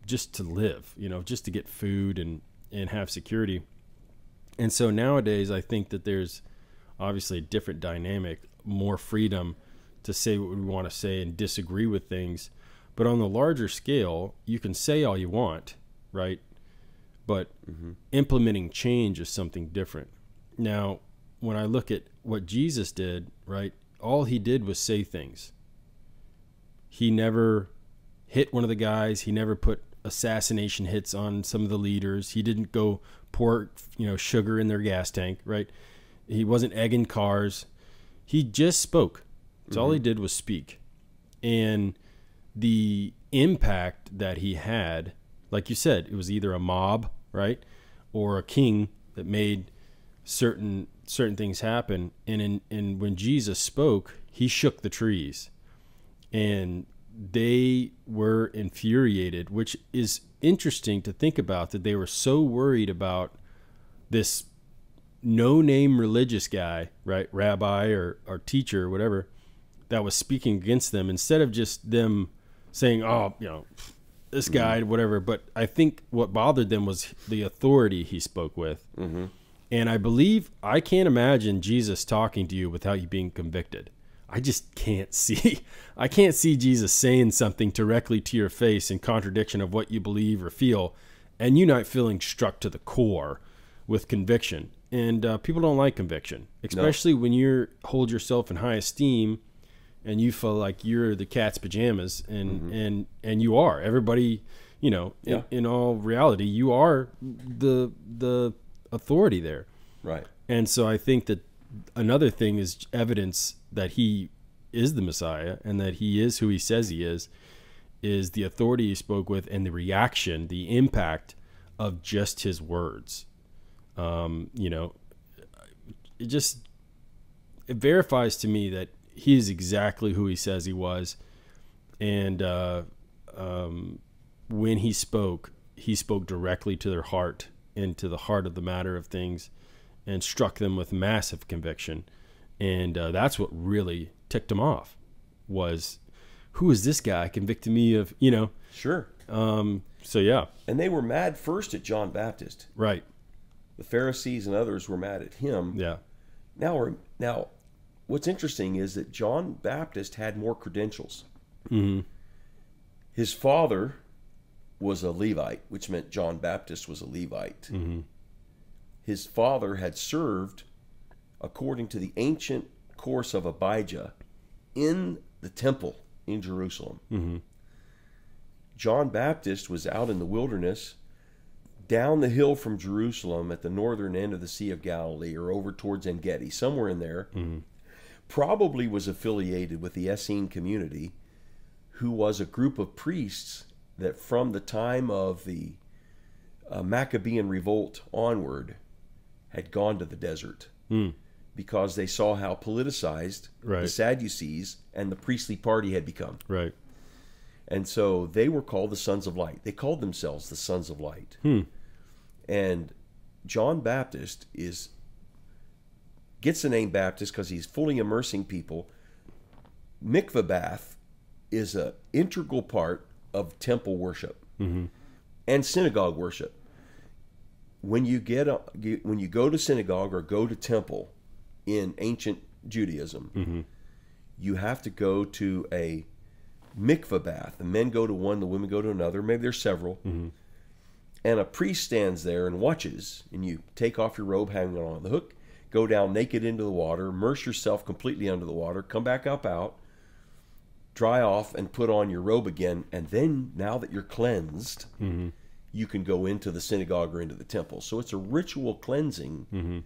just to live, just to get food and have security. And so nowadays I think that there's obviously a different dynamic, more freedom to say what we want to say and disagree with things. But on the larger scale, you can say all you want, right? But implementing change is something different. Now, when I look at what Jesus did, right, all he did was say things. He never hit one of the guys. He never put assassination hits on some of the leaders. He didn't go pour, sugar in their gas tank, right? He wasn't egging cars. He just spoke. That's all he did was speak. And the impact that he had, like you said, it was either a mob, right, or a king that made certain things happen. And when Jesus spoke, he shook the trees, and they were infuriated, which is interesting to think about, that they were so worried about this no-name religious guy, right, rabbi or teacher or whatever, that was speaking against them, instead of just them saying, this guy, whatever. But I think what bothered them was the authority he spoke with. Mm-hmm. And I can't imagine Jesus talking to you without you being convicted. I just can't see. I can't see Jesus saying something directly to your face in contradiction of what you believe or feel, and you not feeling struck to the core with conviction. And people don't like conviction, especially when you hold yourself in high esteem and you feel like you're the cat's pajamas, and you are. Everybody, in all reality, you are the authority there. Right. And so I think that another thing is evidence that he is the Messiah and that he is who he says he is the authority he spoke with and the reaction, the impact of just his words. It verifies to me that he is exactly who he says he was. And when he spoke directly to their heart and to the heart of the matter of things, and struck them with massive conviction. And that's what really ticked him off, was, who is this guy convicting me of, Sure. So, yeah. And they were mad first at John Baptist. Right. The Pharisees and others were mad at him. Yeah. Now, what's interesting is that John Baptist had more credentials. Mm-hmm. His father was a Levite, which meant John Baptist was a Levite. Mm-hmm. His father had served, according to the ancient course of Abijah, in the temple in Jerusalem. Mm-hmm. John Baptist was out in the wilderness, down the hill from Jerusalem at the northern end of the Sea of Galilee, or over towards En-Gedi, somewhere in there, probably was affiliated with the Essene community, who was a group of priests that from the time of the Maccabean revolt onward had gone to the desert because they saw how politicized the Sadducees and the priestly party had become. Right. And so they were called the Sons of Light. They called themselves the Sons of Light. And John Baptist gets the name Baptist because he's fully immersing people. Mikveh bath is an integral part of temple worship and synagogue worship. When you go to synagogue or go to temple in ancient Judaism, you have to go to a mikveh bath. The men go to one, the women go to another. Maybe there's several. And a priest stands there and watches, and you take off your robe hanging on the hook, go down naked into the water, immerse yourself completely under the water, come back up out, dry off, and put on your robe again. And then, now that you're cleansed, you can go into the synagogue or into the temple. So it's a ritual cleansing.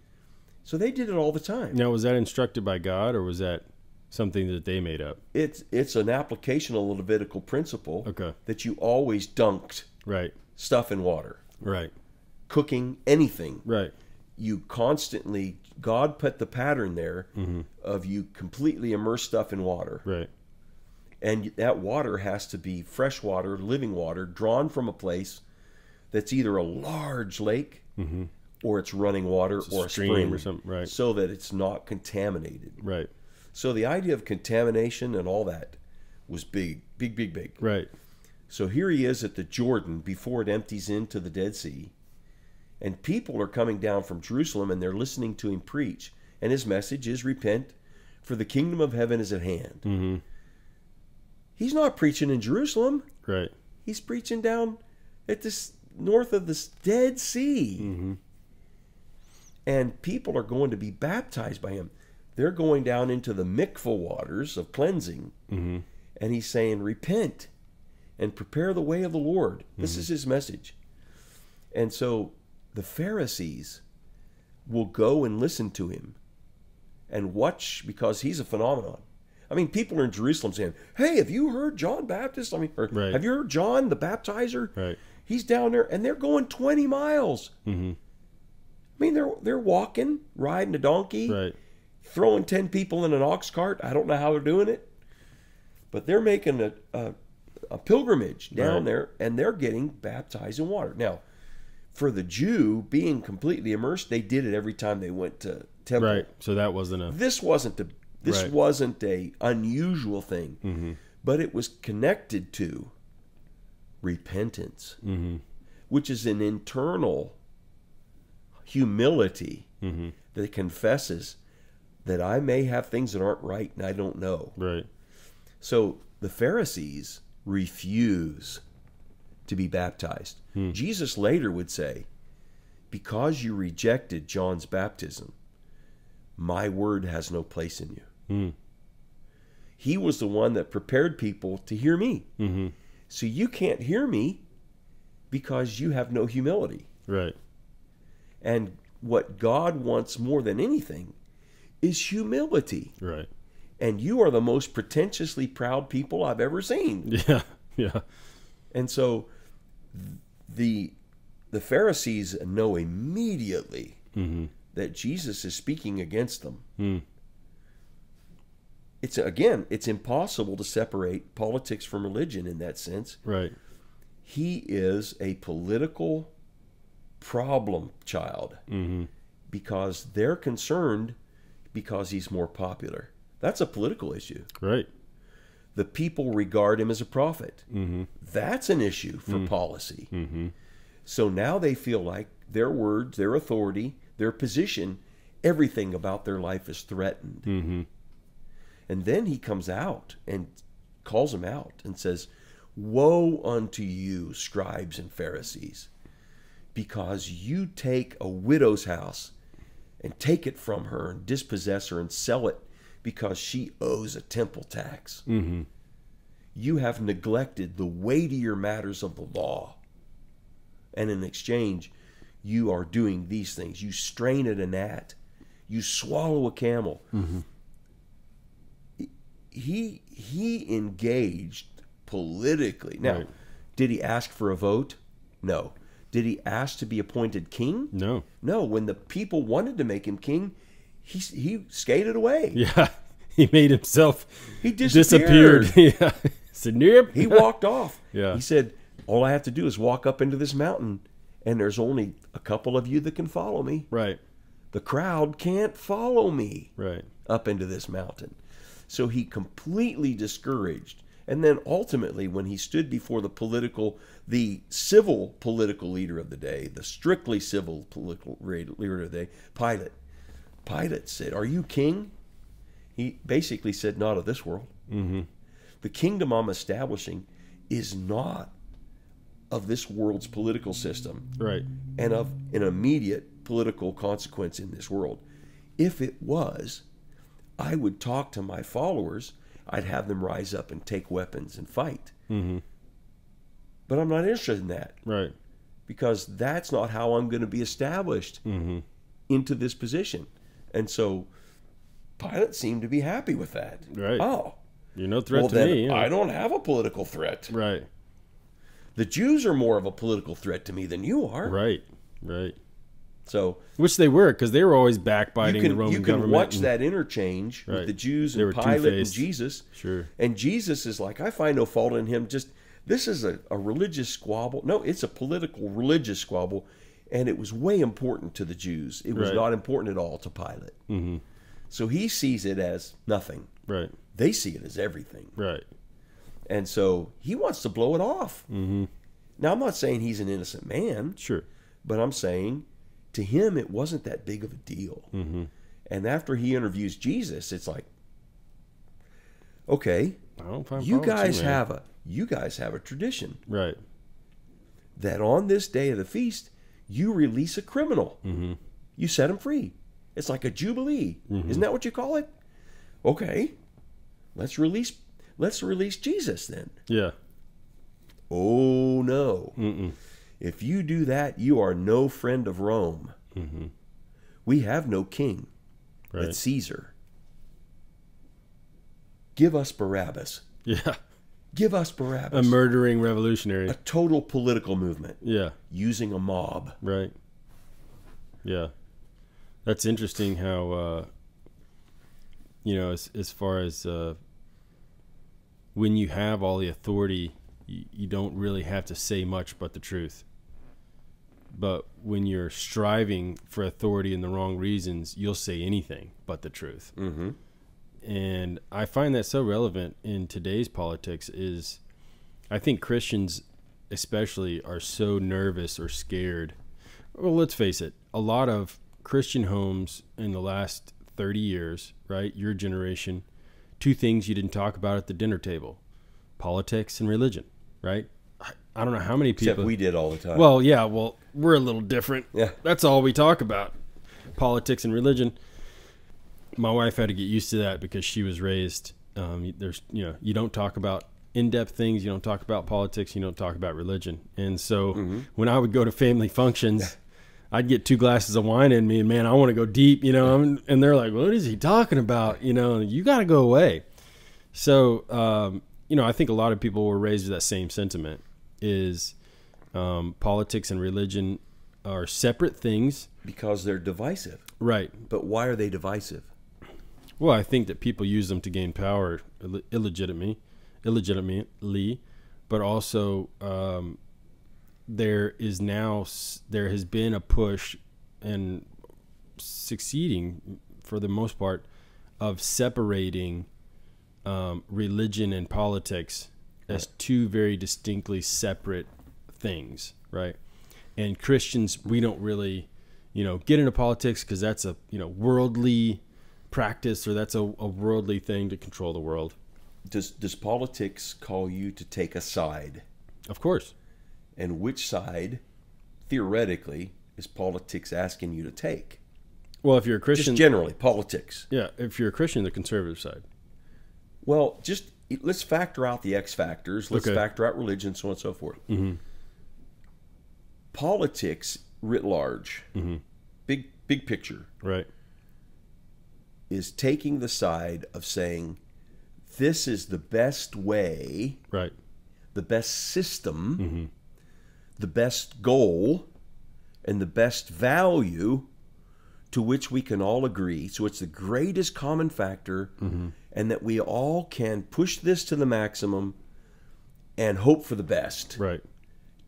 So they did it all the time. Now, was that instructed by God, or was that something that they made up? It's an application of the Levitical principle that you always dunked stuff in water. Cooking, anything. You constantly, God put the pattern there of you completely immerse stuff in water. And that water has to be fresh water, living water, drawn from a place that's either a large lake or it's running water or a spring or something, so that it's not contaminated. Right. So the idea of contamination and all that was big. Right. So here he is at the Jordan before it empties into the Dead Sea. And people are coming down from Jerusalem and they're listening to him preach. And his message is repent, for the kingdom of heaven is at hand. He's not preaching in Jerusalem. Right. He's preaching down at this north of the Dead Sea. And people are going to be baptized by him. They're going down into the mikveh waters of cleansing. And he's saying, repent and prepare the way of the Lord. This is his message. And so the Pharisees will go and listen to him and watch, because he's a phenomenon. I mean, people are in Jerusalem saying, hey, have you heard John Baptist? I mean, have you heard John the Baptizer? He's down there, and they're going 20 miles. I mean, they're walking, riding a donkey, throwing 10 people in an ox cart. I don't know how they're doing it, but they're making a pilgrimage down there, and they're getting baptized in water. Now, for the Jew, being completely immersed, they did it every time they went to temple. Right. So that wasn't a... This wasn't a unusual thing, but it was connected to repentance, which is an internal humility that confesses that I may have things that aren't right and I don't know. Right. So the Pharisees refuse to be baptized. Jesus later would say, because you rejected John's baptism, my word has no place in you. He was the one that prepared people to hear me. So you can't hear me because you have no humility. Right. And what God wants more than anything is humility. Right. And you are the most pretentiously proud people I've ever seen. Yeah. And so the Pharisees know immediately that Jesus is speaking against them. It's impossible to separate politics from religion in that sense. Right. He is a political problem child because they're concerned because he's more popular. That's a political issue. Right. The people regard him as a prophet. That's an issue for policy. So now they feel like their words, their authority, their position, everything about their life is threatened. And then he comes out and calls them out and says, woe unto you, scribes and Pharisees, because you take a widow's house and take it from her and dispossess her and sell it because she owes a temple tax. You have neglected the weightier matters of the law. And in exchange, you are doing these things. You strain at a gnat. You swallow a camel. he engaged politically. Now, Right. did he ask for a vote? No. Did he ask to be appointed king? No. No. When the people wanted to make him king, he skated away. Yeah. He made himself He disappeared. Yeah. So, nope. He walked off. Yeah. He said, all I have to do is walk up into this mountain, and there's only a couple of you that can follow me. Right. The crowd can't follow me Right. up into this mountain. So he completely discouraged. And then ultimately, when he stood before the civil political leader of the day, the strictly civil political leader of the day, Pilate said, "Are you king?" He basically said, "Not of this world. Mm-hmm. The kingdom I'm establishing is not of this world's political system Right. and of an immediate political consequence in this world. If it was, I would talk to my followers. I'd have them rise up and take weapons and fight. Mm-hmm. But I'm not interested in that, Right. because that's not how I'm going to be established Mm-hmm. into this position." And so Pilate seemed to be happy with that. Right. Oh, You're no threat well, to then me. I don't have a political threat. Right. The Jews are more of a political threat to me than you are. Right. Right. So Which they were, because they were always backbiting the Roman you can government. watch and- that interchange Right. with the Jews They and were Pilate and two-faced. Jesus. Sure. And Jesus is like, I find no fault in him. Just, this is a religious squabble. No, it's a political religious squabble. And it was way important to the Jews. It was Right. not important at all to Pilate. Mm-hmm. So he sees it as nothing. Right. They see it as everything. Right. And so he wants to blow it off. Mm-hmm. Now, I'm not saying he's an innocent man, Sure. but I'm saying to him it wasn't that big of a deal. Mm-hmm. And after he interviews Jesus, it's like, okay, I don't find you problems guys here, man. have a tradition Right. that on this day of the feast you release a criminal. Mm-hmm. You set him free. It's like a jubilee. Mm-hmm. Isn't that what you call it? Okay, let's release Jesus then. Yeah. Oh no. Mm-mm. If you do that, you are no friend of Rome. Mm-hmm. We have no king Right. but Caesar. Give us Barabbas. Yeah. Give us Barabbas. A murdering revolutionary. A total political movement Yeah. using a mob. Right. Yeah. That's interesting how, as far as when you have all the authority, you don't really have to say much but the truth. But when you're striving for authority in the wrong reasons, you'll say anything but the truth. Mm-hmm. And I find that so relevant in today's politics is I think Christians especially are so nervous or scared. Well, let's face it, a lot of Christian homes in the last 30 years, right, your generation, two things you didn't talk about at the dinner table, politics and religion, right? I don't know how many people. Except we did all the time. Well, yeah, we're a little different. Yeah. That's all we talk about, politics and religion. My wife had to get used to that because she was raised, you don't talk about in-depth things, you don't talk about politics, you don't talk about religion. And so when I would go to family functions, I'd get 2 glasses of wine in me and man, I want to go deep, and they're like, what is he talking about? You got to go away. So, I think a lot of people were raised with that same sentiment is politics and religion are separate things. because they're divisive. Right. But why are they divisive? Well, I think that people use them to gain power illegitimately, but also there has been a push and succeeding for the most part of separating religion and politics as two very distinctly separate things, right? And Christians, we don't really, get into politics because that's a, worldly practice or that's a worldly thing to control the world. Does politics call you to take a side? Of course. And which side, theoretically, is politics asking you to take? Well, if you're a Christian, Just generally, politics. yeah, if you're a Christian, the conservative side. Well, let's factor out the X factors. Let's Okay. factor out religion, so on and so forth. Mm-hmm. Politics writ large, big picture, Right. is taking the side of saying this is the best way, Right. the best system, the best goal, and the best value to which we can all agree. So it's the greatest common factor, and that we all can push this to the maximum and hope for the best. Right.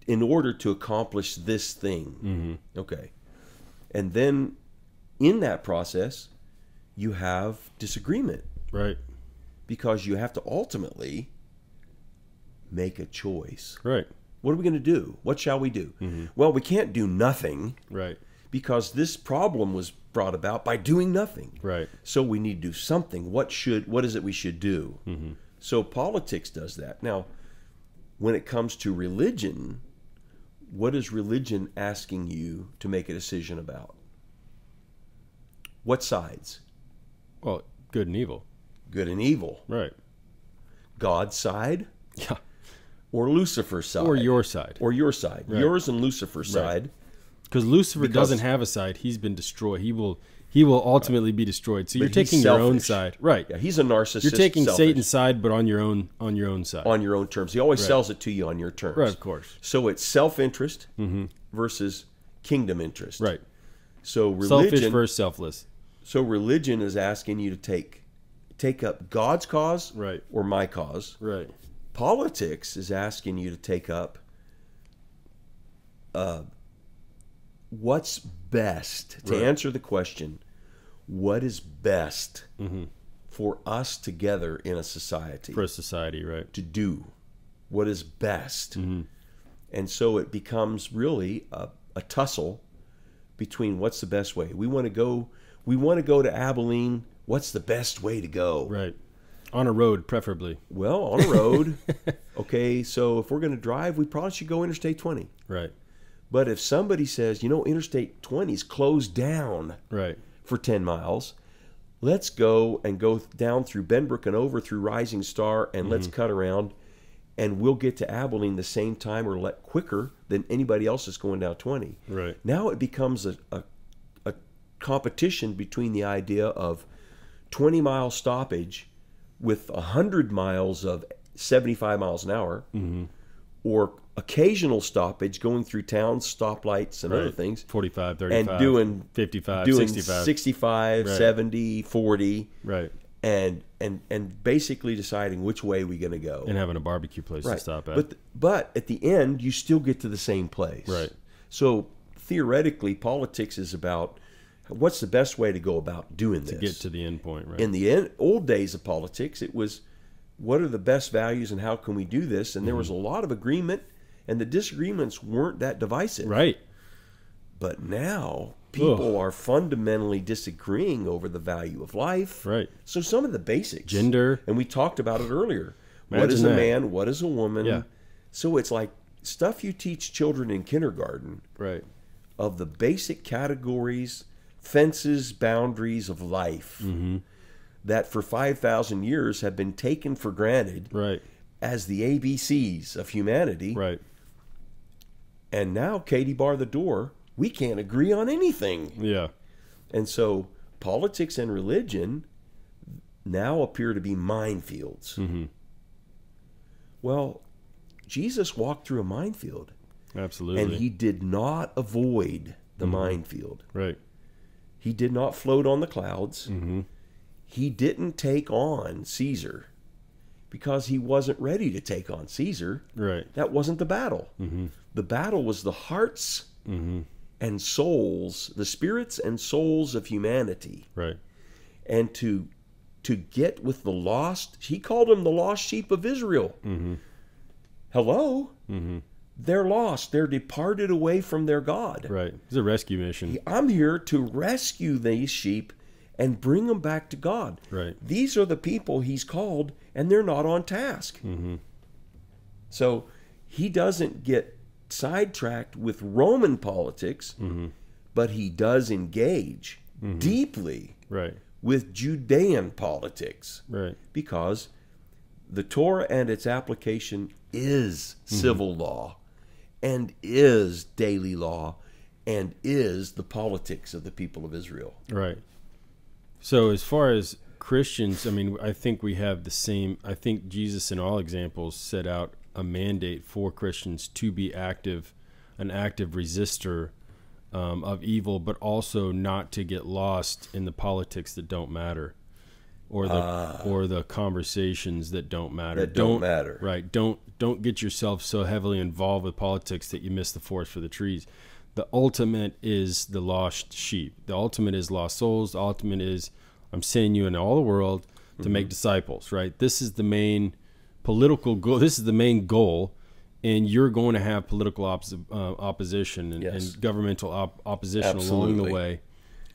In order to accomplish this thing. Okay. And then in that process, you have disagreement. Right. Because you have to ultimately make a choice. Right. What are we going to do? What shall we do? Well, we can't do nothing. Right. Because this problem was brought about by doing nothing. Right. So we need to do something. What is it we should do? So politics does that. Now, when it comes to religion, what is religion asking you to make a decision about? What sides? Well, good and evil. Good and evil. Right. God's side? Yeah. Or Lucifer's side? Or your side. Or your side. Right. Yours and Lucifer's side. Because Lucifer doesn't have a side. He's been destroyed. He will ultimately be destroyed. So you're taking your own side. Right. Yeah, he's a narcissist. You're taking selfish. Satan's side, but on your own side. On your own terms. He always sells it to you on your terms. Right, of course. So it's self-interest versus kingdom interest. Right. So religion, Selfish versus selfless. So religion is asking you to take up God's cause or my cause. Right. Politics is asking you to take up what's best. To answer the question, what is best for us together in a society? For a society, right. To do what is best. And so it becomes really a tussle between what's the best way. We want to go to Abilene. What's the best way to go? Right. On a road, preferably. Well, on a road. Okay, so if we're going to drive, we probably should go Interstate 20. Right. But if somebody says, Interstate 20 is closed down for 10 miles, let's go down through Benbrook and over through Rising Star, and let's cut around, and we'll get to Abilene the same time or quicker than anybody else is going down 20. Right. Now it becomes a competition between the idea of 20-mile stoppage with 100 miles of 75 miles an hour, or occasional stoppage going through towns, stoplights, and other things. 45, 35, and doing 55, doing 65. 65, 70, 40. Right. And basically deciding which way we're going to go. And having a barbecue place to stop at. But at the end, you still get to the same place. Right. So theoretically, politics is about what's the best way to go about doing this. To get to the end point, right. In the old days of politics, it was what are the best values and how can we do this? And there was a lot of agreement, and the disagreements weren't that divisive. Right. But now people are fundamentally disagreeing over the value of life. Right. So some of the basics. Gender. And we talked about it earlier. Imagine what is a that. man? What is a woman? Yeah. So it's like stuff you teach children in kindergarten. Right. Of the basic categories, fences, boundaries of life that for 5,000 years have been taken for granted as the ABCs of humanity. Right. And now, Katie, bar the door, we can't agree on anything. Yeah. And so politics and religion now appear to be minefields. Well, Jesus walked through a minefield. Absolutely. And he did not avoid the minefield. Right. He did not float on the clouds. He didn't take on Caesar because he wasn't ready to take on Caesar. Right. That wasn't the battle. The battle was the hearts and souls, the spirits and souls of humanity. Right. And to get with the lost, he called them the lost sheep of Israel. Hello? They're lost. They're departed away from their God. Right. It's a rescue mission. I'm here to rescue these sheep and bring them back to God. Right. These are the people he's called, and they're not on task. So he doesn't get sidetracked with Roman politics, but he does engage deeply with Judean politics. Right. Because the Torah and its application is civil law and is daily law and is the politics of the people of Israel. Right. So as far as Christians, I mean, I think we have the same. I think Jesus, in all examples, set out a mandate for Christians to be an active resistor of evil, but also not to get lost in the politics that don't matter, or the conversations that don't matter. Don't matter. Right. Don't get yourself so heavily involved with politics that you miss the forest for the trees. The ultimate is the lost sheep. The ultimate is lost souls. The ultimate is, I'm sending you into all the world to make disciples, right? This is the main political goal. This is the main goal, and you're going to have political opposition and governmental opposition along the way.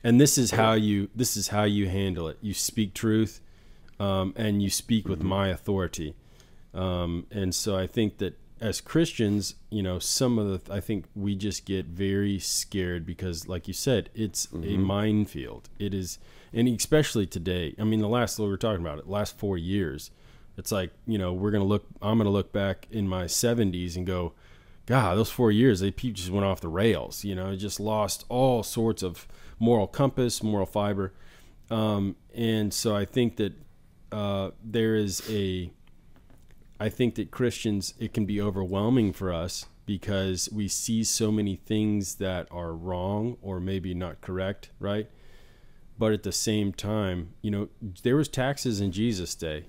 And this is how you handle it. You speak truth, and you speak with my authority. And so I think that as Christians, I think we just get very scared because, like you said, it's a minefield. It is, and especially today. I mean, we were talking about it, last 4 years. It's like, I'm going to look back in my 70s and go, God, those 4 years, people just went off the rails. Just lost all sorts of moral compass, moral fiber. And so I think that I think that Christians, it can be overwhelming for us because we see so many things that are wrong or maybe not correct, right? But at the same time, there was taxes in Jesus' day,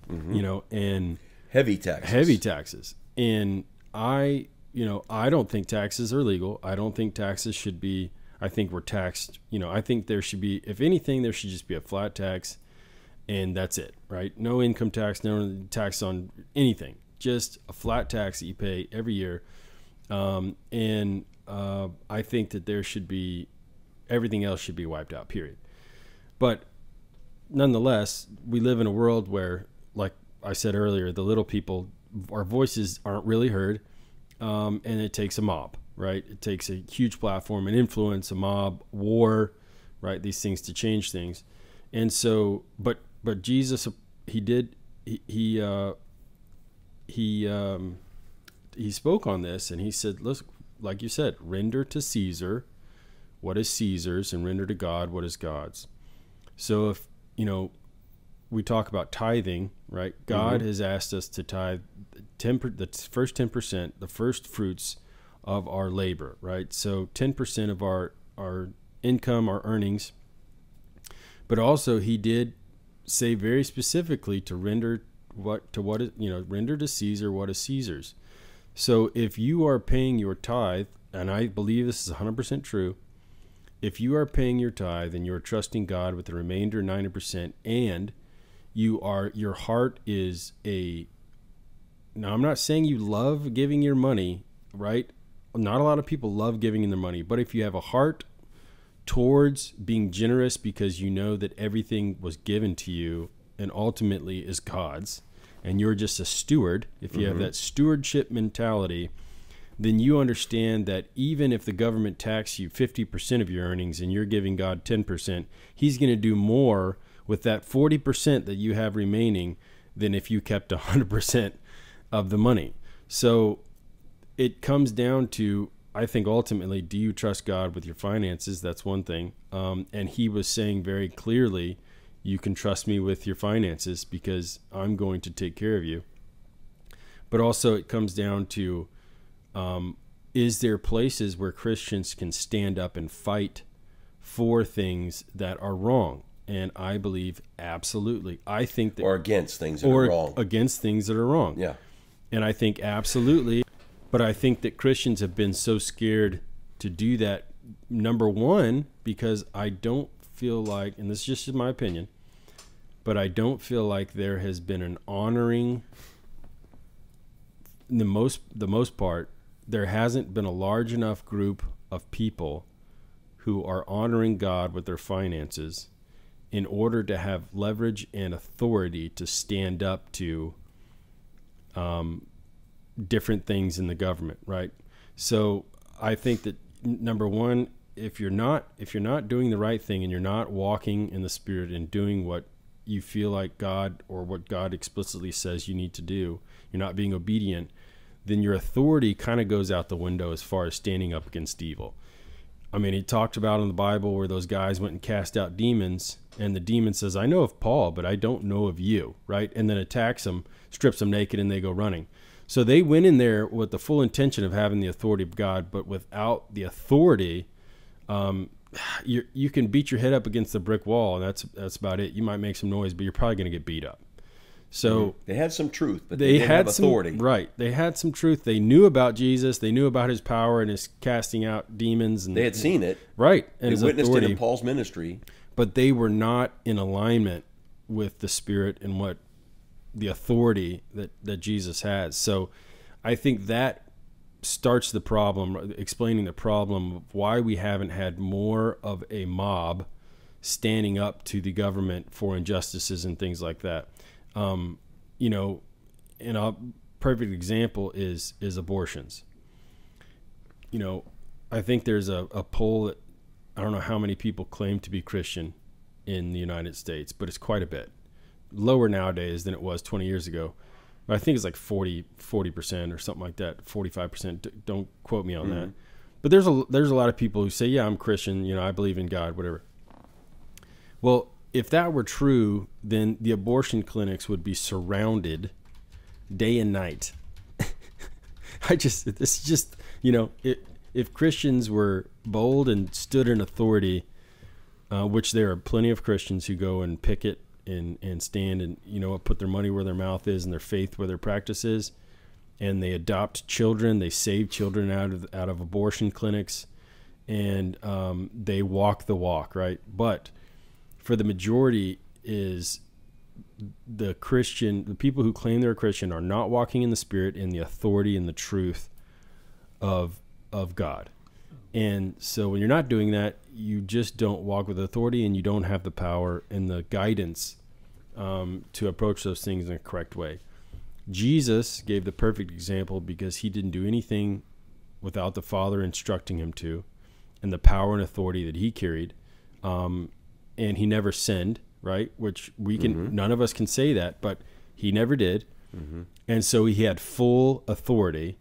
and heavy taxes. And I don't think taxes are legal. I don't think taxes should be, I think we're taxed. I think there should be, if anything, there should just be a flat tax. And that's it, right? No income tax, no tax on anything. Just a flat tax that you pay every year. And I think that there should be, everything else should be wiped out, period. But nonetheless, we live in a world where, like I said earlier, the little people, our voices aren't really heard. And it takes a mob, right? It takes a huge platform, an influence, a mob, war, right? These things to change things. And so, but Jesus, he spoke on this, and he said, "Look, like you said, render to Caesar what is Caesar's, and render to God what is God's." So if we talk about tithing, right? God has asked us to tithe the first 10%, the first fruits of our labor, right? So 10% of our income, our earnings. But also, he did say very specifically to render render to Caesar what is Caesar's. So if you are paying your tithe, and I believe this is 100% true, if you are paying your tithe and you're trusting God with the remainder 90%, and your heart is now I'm not saying you love giving your money, right? Not a lot of people love giving their money, but if you have a heart towards being generous because you know that everything was given to you and ultimately is God's, and you're just a steward, if you have that stewardship mentality, then you understand that even if the government taxes you 50% of your earnings and you're giving God 10%, he's going to do more with that 40% that you have remaining than if you kept 100% of the money. So it comes down to, I think ultimately, do you trust God with your finances? That's one thing. And he was saying very clearly, you can trust me with your finances because I'm going to take care of you. But also it comes down to, is there places where Christians can stand up and fight for things that are wrong? And I believe absolutely. I think that, or against things that are wrong. Against things that are wrong. Yeah. And I think absolutely. But I think that Christians have been so scared to do that, number one, because I don't feel like, and this is just my opinion, but I don't feel like there has been an honoring, the most part, there hasn't been a large enough group of people who are honoring God with their finances in order to have leverage and authority to stand up to different things in the government, right? So I think that number one, if you're not doing the right thing and you're not walking in the Spirit and doing what you feel like God or what God explicitly says you need to do, you're not being obedient, then your authority kind of goes out the window as far as standing up against evil. I mean, he talked about in the Bible where those guys went and cast out demons, and the demon says, I know of Paul, but I don't know of you, right? And then attacks him, strips him naked, and they go running. So they went in there with the full intention of having the authority of God, but without the authority, you can beat your head up against the brick wall, and that's about it. You might make some noise, but you're probably going to get beat up. So they had some truth, but they didn't have authority. Right. They had some truth. They knew about Jesus. They knew about his power and his casting out demons. And they had seen it. Right. And they witnessed it in Paul's ministry. But they were not in alignment with the Spirit and what the authority that Jesus has. So I think that starts the problem, explaining the problem of why we haven't had more of a mob standing up to the government for injustices and things like that. You know, and a perfect example is abortions. You know, I think there's a poll that I don't know how many people claim to be Christian in the United States, but it's quite a bit. Lower nowadays than it was 20 years ago. But I think it's like 40% or something like that, 45%. Don't quote me on that. But there's a lot of people who say, yeah, I'm Christian, you know, I believe in God, whatever. Well, if that were true, then the abortion clinics would be surrounded day and night. This is just, you know, if Christians were bold and stood in authority, which there are plenty of Christians who go and picket and stand and, you know, put their money where their mouth is and their faith where their practice is, and they adopt children, they save children out of abortion clinics, and they walk the walk, right? But for the majority is the people who claim they're a Christian are not walking in the Spirit and the authority and the truth of God. And so when you're not doing that, you just don't walk with authority, and you don't have the power and the guidance to approach those things in a correct way. Jesus gave the perfect example because he didn't do anything without the Father instructing him to, and the power and authority that he carried. And he never sinned, right? Which we can, none of us can say that, but he never did. And so he had full authority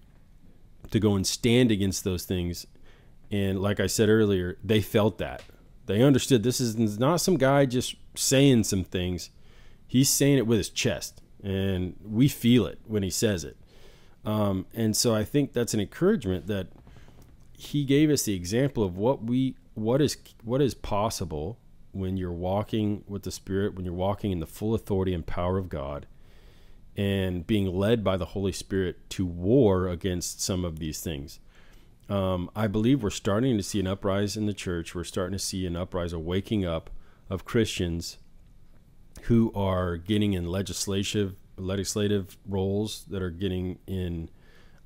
to go and stand against those things. And like I said earlier, they felt that. They understood this is not some guy just saying some things. He's saying it with his chest, and we feel it when he says it. And so I think that's an encouragement that he gave us the example of what is possible when you're walking with the Spirit, when you're walking in the full authority and power of God, and being led by the Holy Spirit to war against some of these things. I believe we're starting to see an uprise in the church. We're starting to see an uprise, a waking up of Christians who are getting in legislative roles, that are getting in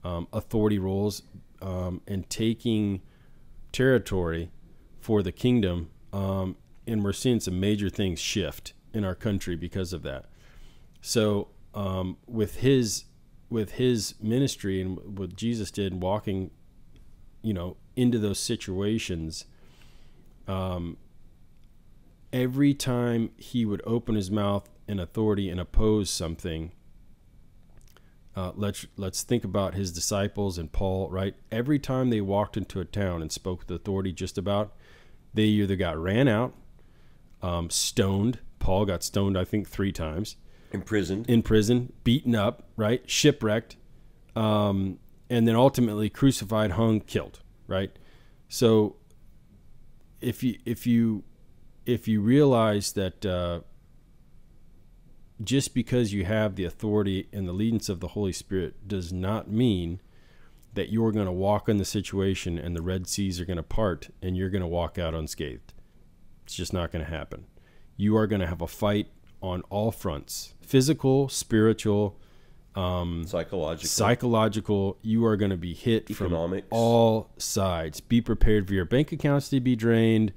authority roles, and taking territory for the kingdom. And we're seeing some major things shift in our country because of that. So with his ministry and what Jesus did, walking, you know, into those situations, every time he would open his mouth in authority and oppose something, let's think about his disciples and Paul, right? Every time they walked into a town and spoke with authority, just about, they either got ran out, stoned. Paul got stoned, I think, 3 times. In prison, beaten up, right? Shipwrecked, and then ultimately crucified, hung, killed, right? So if you realize that just because you have the authority and the leadance of the Holy Spirit does not mean that you're going to walk in the situation and the Red Seas are going to part and you're going to walk out unscathed. It's just not going to happen. You are going to have a fight on all fronts: physical, spiritual, psychological. You are going to be hit economics, from all sides. Be prepared for your bank accounts to be drained,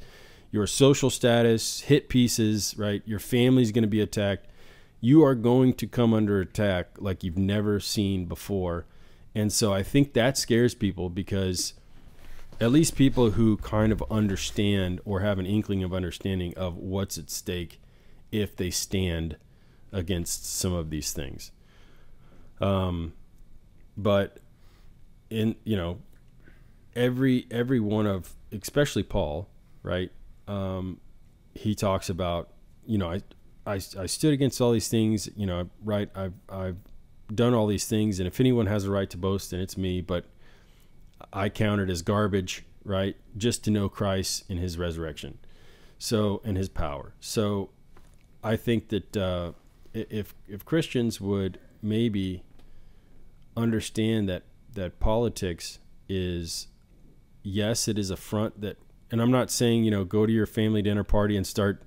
your social status, hit pieces, right? Your family's going to be attacked. You are going to come under attack like you've never seen before. And so I think that scares people, because at least people who kind of understand or have an inkling of understanding of what's at stake if they stand against some of these things. But every one of, especially Paul, right? He talks about, I stood against all these things, right? I've done all these things, and if anyone has a right to boast, then it's me. But I count it as garbage, right? Just to know Christ in his resurrection, and his power. So I think that if Christians would maybe understand that politics is, yes, it is a front that, and I'm not saying, go to your family dinner party and start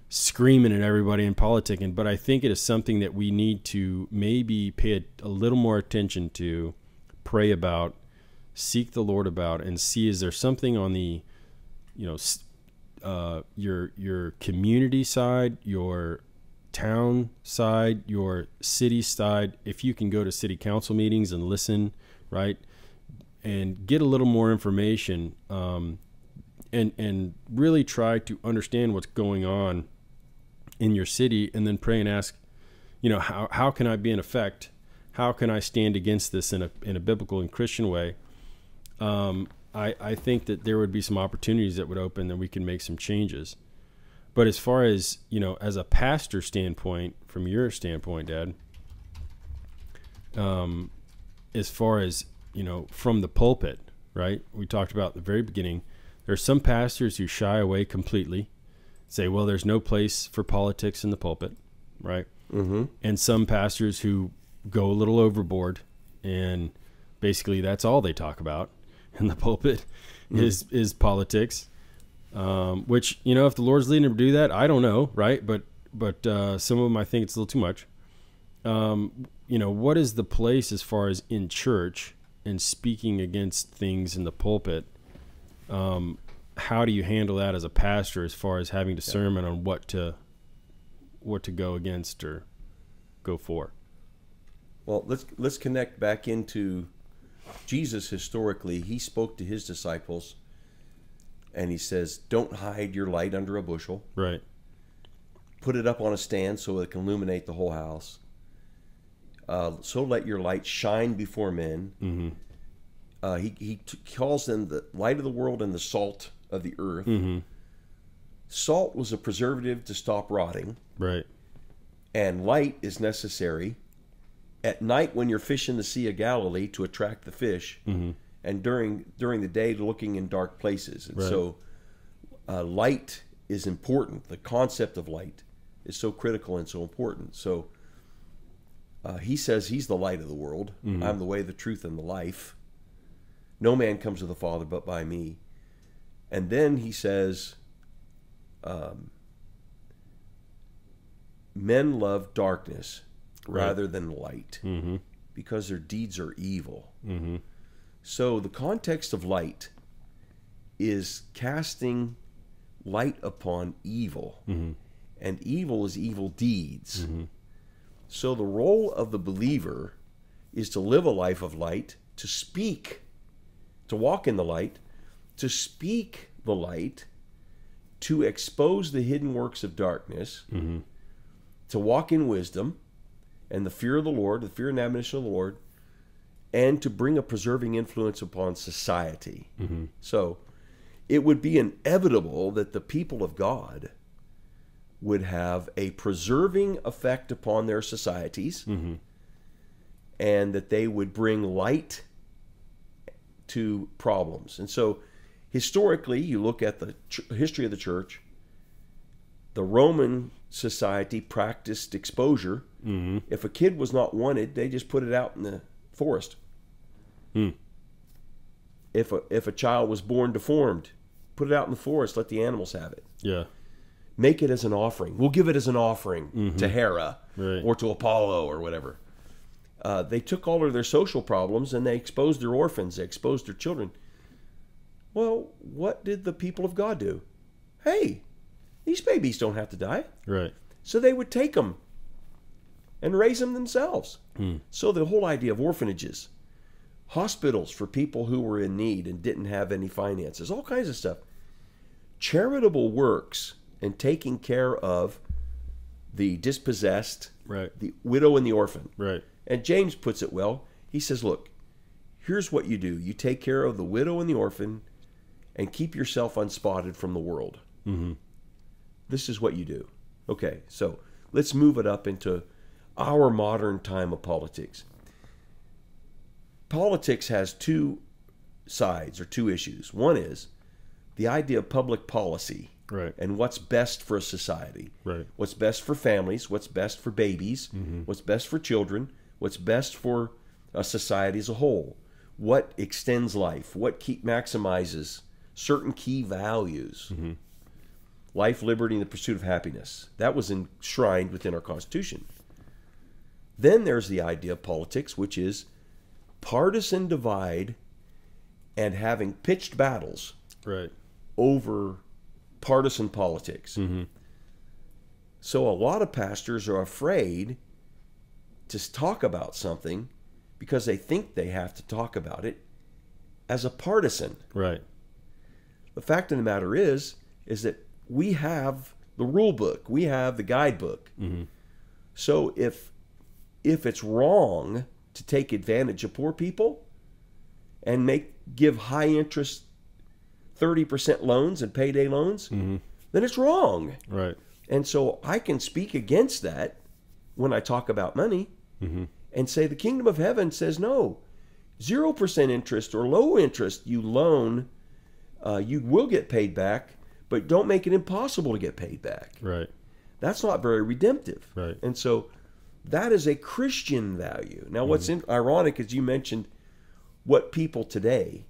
screaming at everybody and politicking, but I think it is something that we need to maybe pay a little more attention to, pray about, seek the Lord about, and see, is there something on the, your community side, your town side, your city side, if you can go to city council meetings and listen, right, and get a little more information, and really try to understand what's going on in your city, and then pray and ask, how can I be in effect? How can I stand against this in a biblical and Christian way? I think that there would be some opportunities that would open, that we can make some changes. But as far as, as a pastor standpoint, from your standpoint, Dad, as far as, from the pulpit, right? We talked about at the very beginning, there are some pastors who shy away completely, say, well, there's no place for politics in the pulpit, right? Mm-hmm. And some pastors who go a little overboard, and basically that's all they talk about in the pulpit is politics. Which, if the Lord's leading them to do that, I don't know, right? But some of them, I think it's a little too much. What is the place as far as in church and speaking against things in the pulpit? How do you handle that as a pastor, as far as having discernment on what to go against or go for? Well, let's connect back into Jesus. Historically, he spoke to his disciples, and he says, don't hide your light under a bushel. Right. Put it up on a stand so it can illuminate the whole house. So let your light shine before men. Mm-hmm. He calls them the light of the world and the salt of the earth. Mm-hmm. Salt was a preservative to stop rotting. Right. And light is necessary at night when you're fishing the Sea of Galilee to attract the fish. Mm-hmm. And during the day, looking in dark places. And so light is important. The concept of light is so critical and so important. So he says he's the light of the world. Mm-hmm. I'm the way, the truth, and the life. No man comes to the Father but by me. And then he says, men love darkness rather than light, mm-hmm. because their deeds are evil. Mm-hmm. So the context of light is casting light upon evil, mm-hmm. and evil is evil deeds. Mm-hmm. So the role of the believer is to live a life of light, to speak, to walk in the light, to speak the light, to expose the hidden works of darkness, mm-hmm. to walk in wisdom and the fear of the Lord, the fear and admonition of the Lord, and to bring a preserving influence upon society. Mm-hmm. So it would be inevitable that the people of God would have a preserving effect upon their societies, mm-hmm. and that they would bring light to problems. And so historically, you look at the history of the church, the Roman society practiced exposure. Mm-hmm. If a kid was not wanted, they just put it out in the forest. Mm. If a child was born deformed, put it out in the forest, let the animals have it. Yeah. Make it as an offering. We'll give it as an offering, mm-hmm. to Hera, right. or to Apollo or whatever. They took all of their social problems and they exposed their orphans, they exposed their children. Well, what did the people of God do? Hey, these babies don't have to die. Right. So they would take them and raise them themselves. Mm. So the whole idea of orphanages, hospitals for people who were in need and didn't have any finances, all kinds of stuff. Charitable works and taking care of the dispossessed, right. the widow and the orphan. Right. And James puts it well. He says, look, here's what you do. You take care of the widow and the orphan and keep yourself unspotted from the world. Mm-hmm. This is what you do. Okay, so let's move it up into our modern time of politics. Politics has two sides or two issues. One is the idea of public policy, right, and what's best for a society. Right. What's best for families, what's best for babies, what's best for children, what's best for a society as a whole. What extends life, what maximizes certain key values. Life, liberty, and the pursuit of happiness. That was enshrined within our Constitution. Then there's the idea of politics, which is partisan divide and having pitched battles right, over partisan politics. So a lot of pastors are afraid to talk about something because they think they have to talk about it as a partisan. right, The fact of the matter is that we have the rule book, we have the guidebook. So if it's wrong to take advantage of poor people and give high interest 30% loans and payday loans, then it's wrong. right, And so I can speak against that when I talk about money and say the kingdom of heaven says no. 0% interest or low interest you loan, you will get paid back, but don't make it impossible to get paid back. right, That's not very redemptive. right, And so that is a Christian value. Now, what's ironic is you mentioned what people today,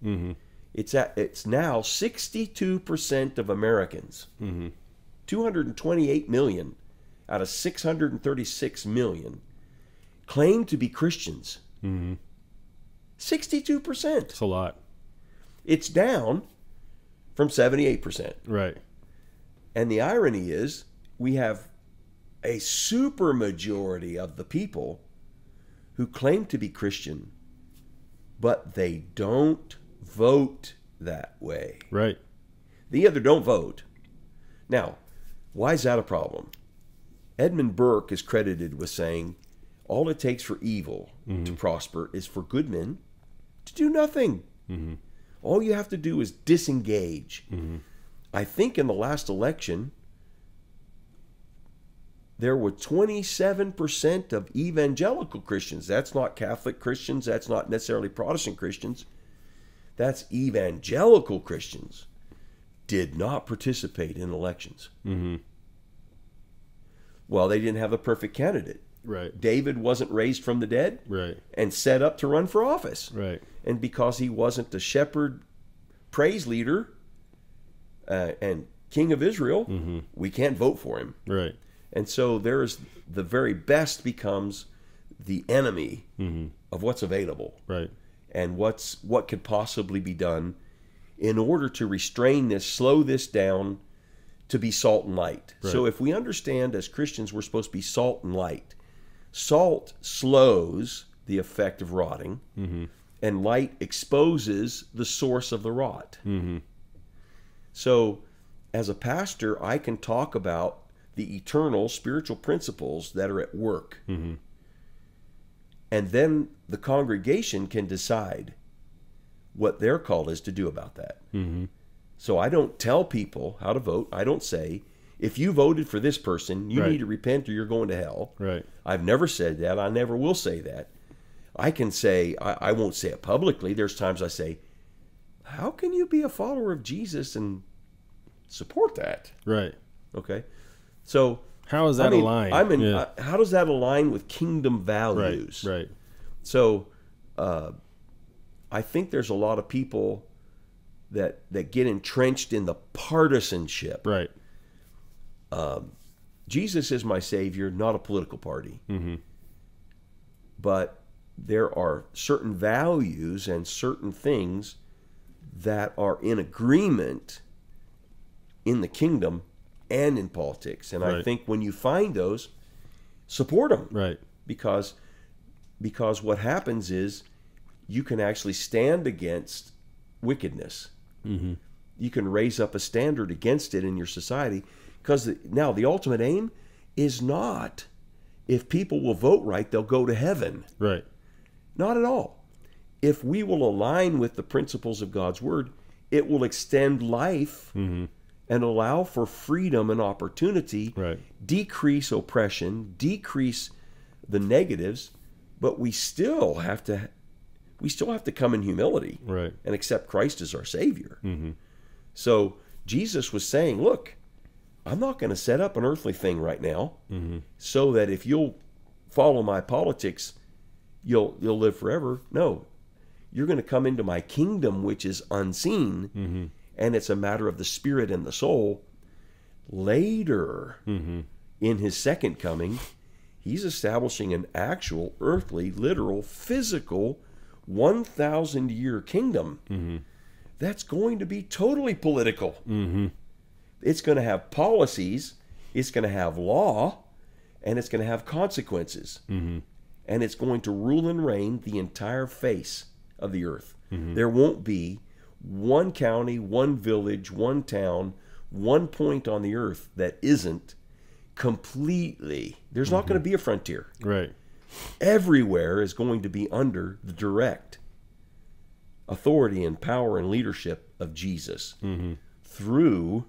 it's now 62% of Americans, 228 million out of 636 million, claim to be Christians. 62%. It's a lot. It's down from 78%. Right, And the irony is we have a supermajority of the people who claim to be Christian, but they don't vote that way. right, They either don't vote. Now, why is that a problem? Edmund Burke is credited with saying, all it takes for evil to prosper is for good men to do nothing. All you have to do is disengage. I think in the last election, there were 27% of evangelical Christians. That's not Catholic Christians. That's not necessarily Protestant Christians. That's evangelical Christians did not participate in elections. Well, they didn't have a perfect candidate. right, David wasn't raised from the dead right, and set up to run for office. right, And because he wasn't the shepherd praise leader and king of Israel, we can't vote for him. right, And so there's the very best becomes the enemy of what's available right, and what could possibly be done in order to restrain this, slow this down, to be salt and light. Right. So if we understand as Christians we're supposed to be salt and light, salt slows the effect of rotting, and light exposes the source of the rot. So as a pastor, I can talk about the eternal spiritual principles that are at work. And then the congregation can decide what their call is to do about that. So I don't tell people how to vote. I don't say, if you voted for this person, you Right. need to repent or you're going to hell. right, I've never said that. I never will say that. I can say, I won't say it publicly. There's times I say, how can you be a follower of Jesus and support that? right. Okay. So How is that aligned? Yeah. how does that align with kingdom values? Right, right, So I think there's a lot of people that get entrenched in the partisanship. right, Jesus is my Savior, not a political party. But there are certain values and certain things that are in agreement in the kingdom and in politics. And I Right. think when you find those, support them. right, Because what happens is you can actually stand against wickedness. You can raise up a standard against it in your society. Because now the ultimate aim is not if people will vote right, they'll go to heaven. right, Not at all. if we will align with the principles of God's word, it will extend life and allow for freedom and opportunity, decrease oppression, decrease the negatives, but we still have to come in humility and accept Christ as our Savior. So Jesus was saying, look, I'm not going to set up an earthly thing right now so that if you'll follow my politics, you'll live forever. No, you're going to come into my kingdom, which is unseen, and it's a matter of the spirit and the soul. Later, in his second coming, he's establishing an actual earthly, literal, physical 1,000-year kingdom that's going to be totally political. It's going to have policies, it's going to have law, and it's going to have consequences. And it's going to rule and reign the entire face of the earth. There won't be one county, one village, one town, one point on the earth that isn't completely, there's not going to be a frontier. Everywhere is going to be under the direct authority and power and leadership of Jesus through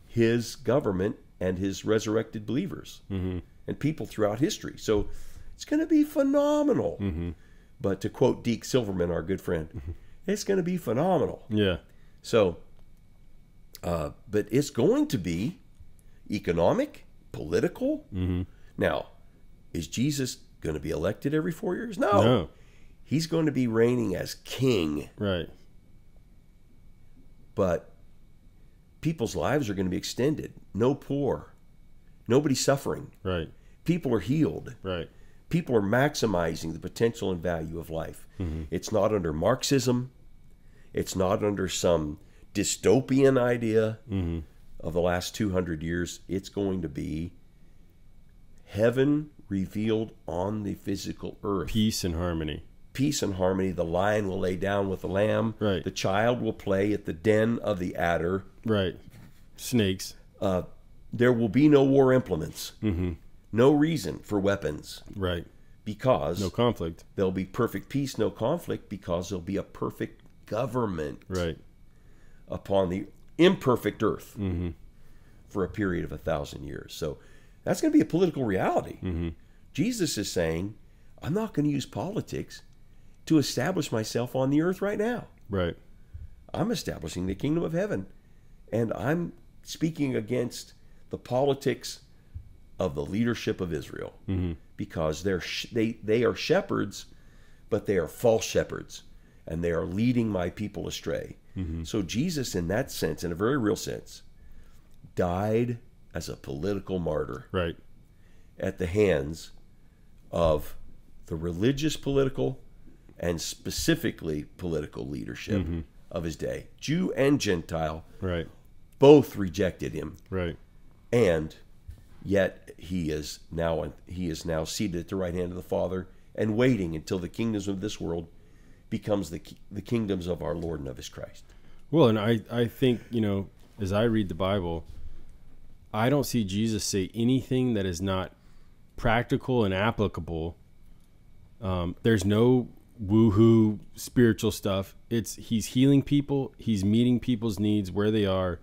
his government and his resurrected believers and people throughout history. So it's going to be phenomenal. But to quote Deke Silverman, our good friend, it's going to be phenomenal. So, but it's going to be economic, political. Now, is Jesus going to be elected every 4 years? No. He's going to be reigning as king. But people's lives are going to be extended. No poor. Nobody suffering. People are healed. People are maximizing the potential and value of life. It's not under Marxism. It's not under some dystopian idea of the last 200 years. It's going to be heaven revealed on the physical earth. Peace and harmony. Peace and harmony. The lion will lay down with the lamb. The child will play at the den of the adder. Snakes. There will be no war implements. No reason for weapons. Because no conflict. There'll be perfect peace, no conflict, because there'll be a perfect government upon the imperfect earth for a period of 1,000 years. So that's going to be a political reality. Jesus is saying, I'm not going to use politics to establish myself on the earth right now. I'm establishing the kingdom of heaven. And I'm speaking against the politics of the leadership of Israel, because they are shepherds, but they are false shepherds, and they are leading my people astray. So Jesus, in that sense, in a very real sense, died as a political martyr at the hands of the religious, political, and specifically political leadership of his day. Jew and Gentile both rejected him. And yet he is now seated at the right hand of the Father and waiting until the kingdoms of this world becomes the kingdoms of our Lord and of his Christ. Well, and I think, as I read the Bible, I don't see Jesus say anything that is not practical and applicable. There's no woohoo spiritual stuff. He's healing people. He's meeting people's needs where they are.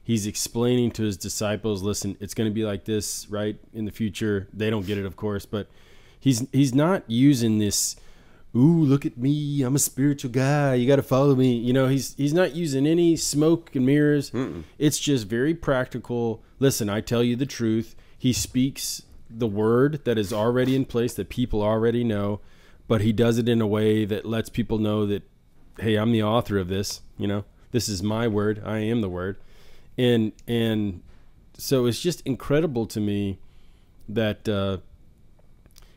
He's explaining to his disciples, listen, it's going to be like this, right, in the future. They don't get it, of course, but he's not using this, ooh, look at me, I'm a spiritual guy, you got to follow me. He's not using any smoke and mirrors. It's just very practical. Listen, I tell you the truth. He speaks the word that is already in place that people already know, but he does it in a way that lets people know that, hey, I'm the author of this. This is my word. I am the word. And so it's just incredible to me that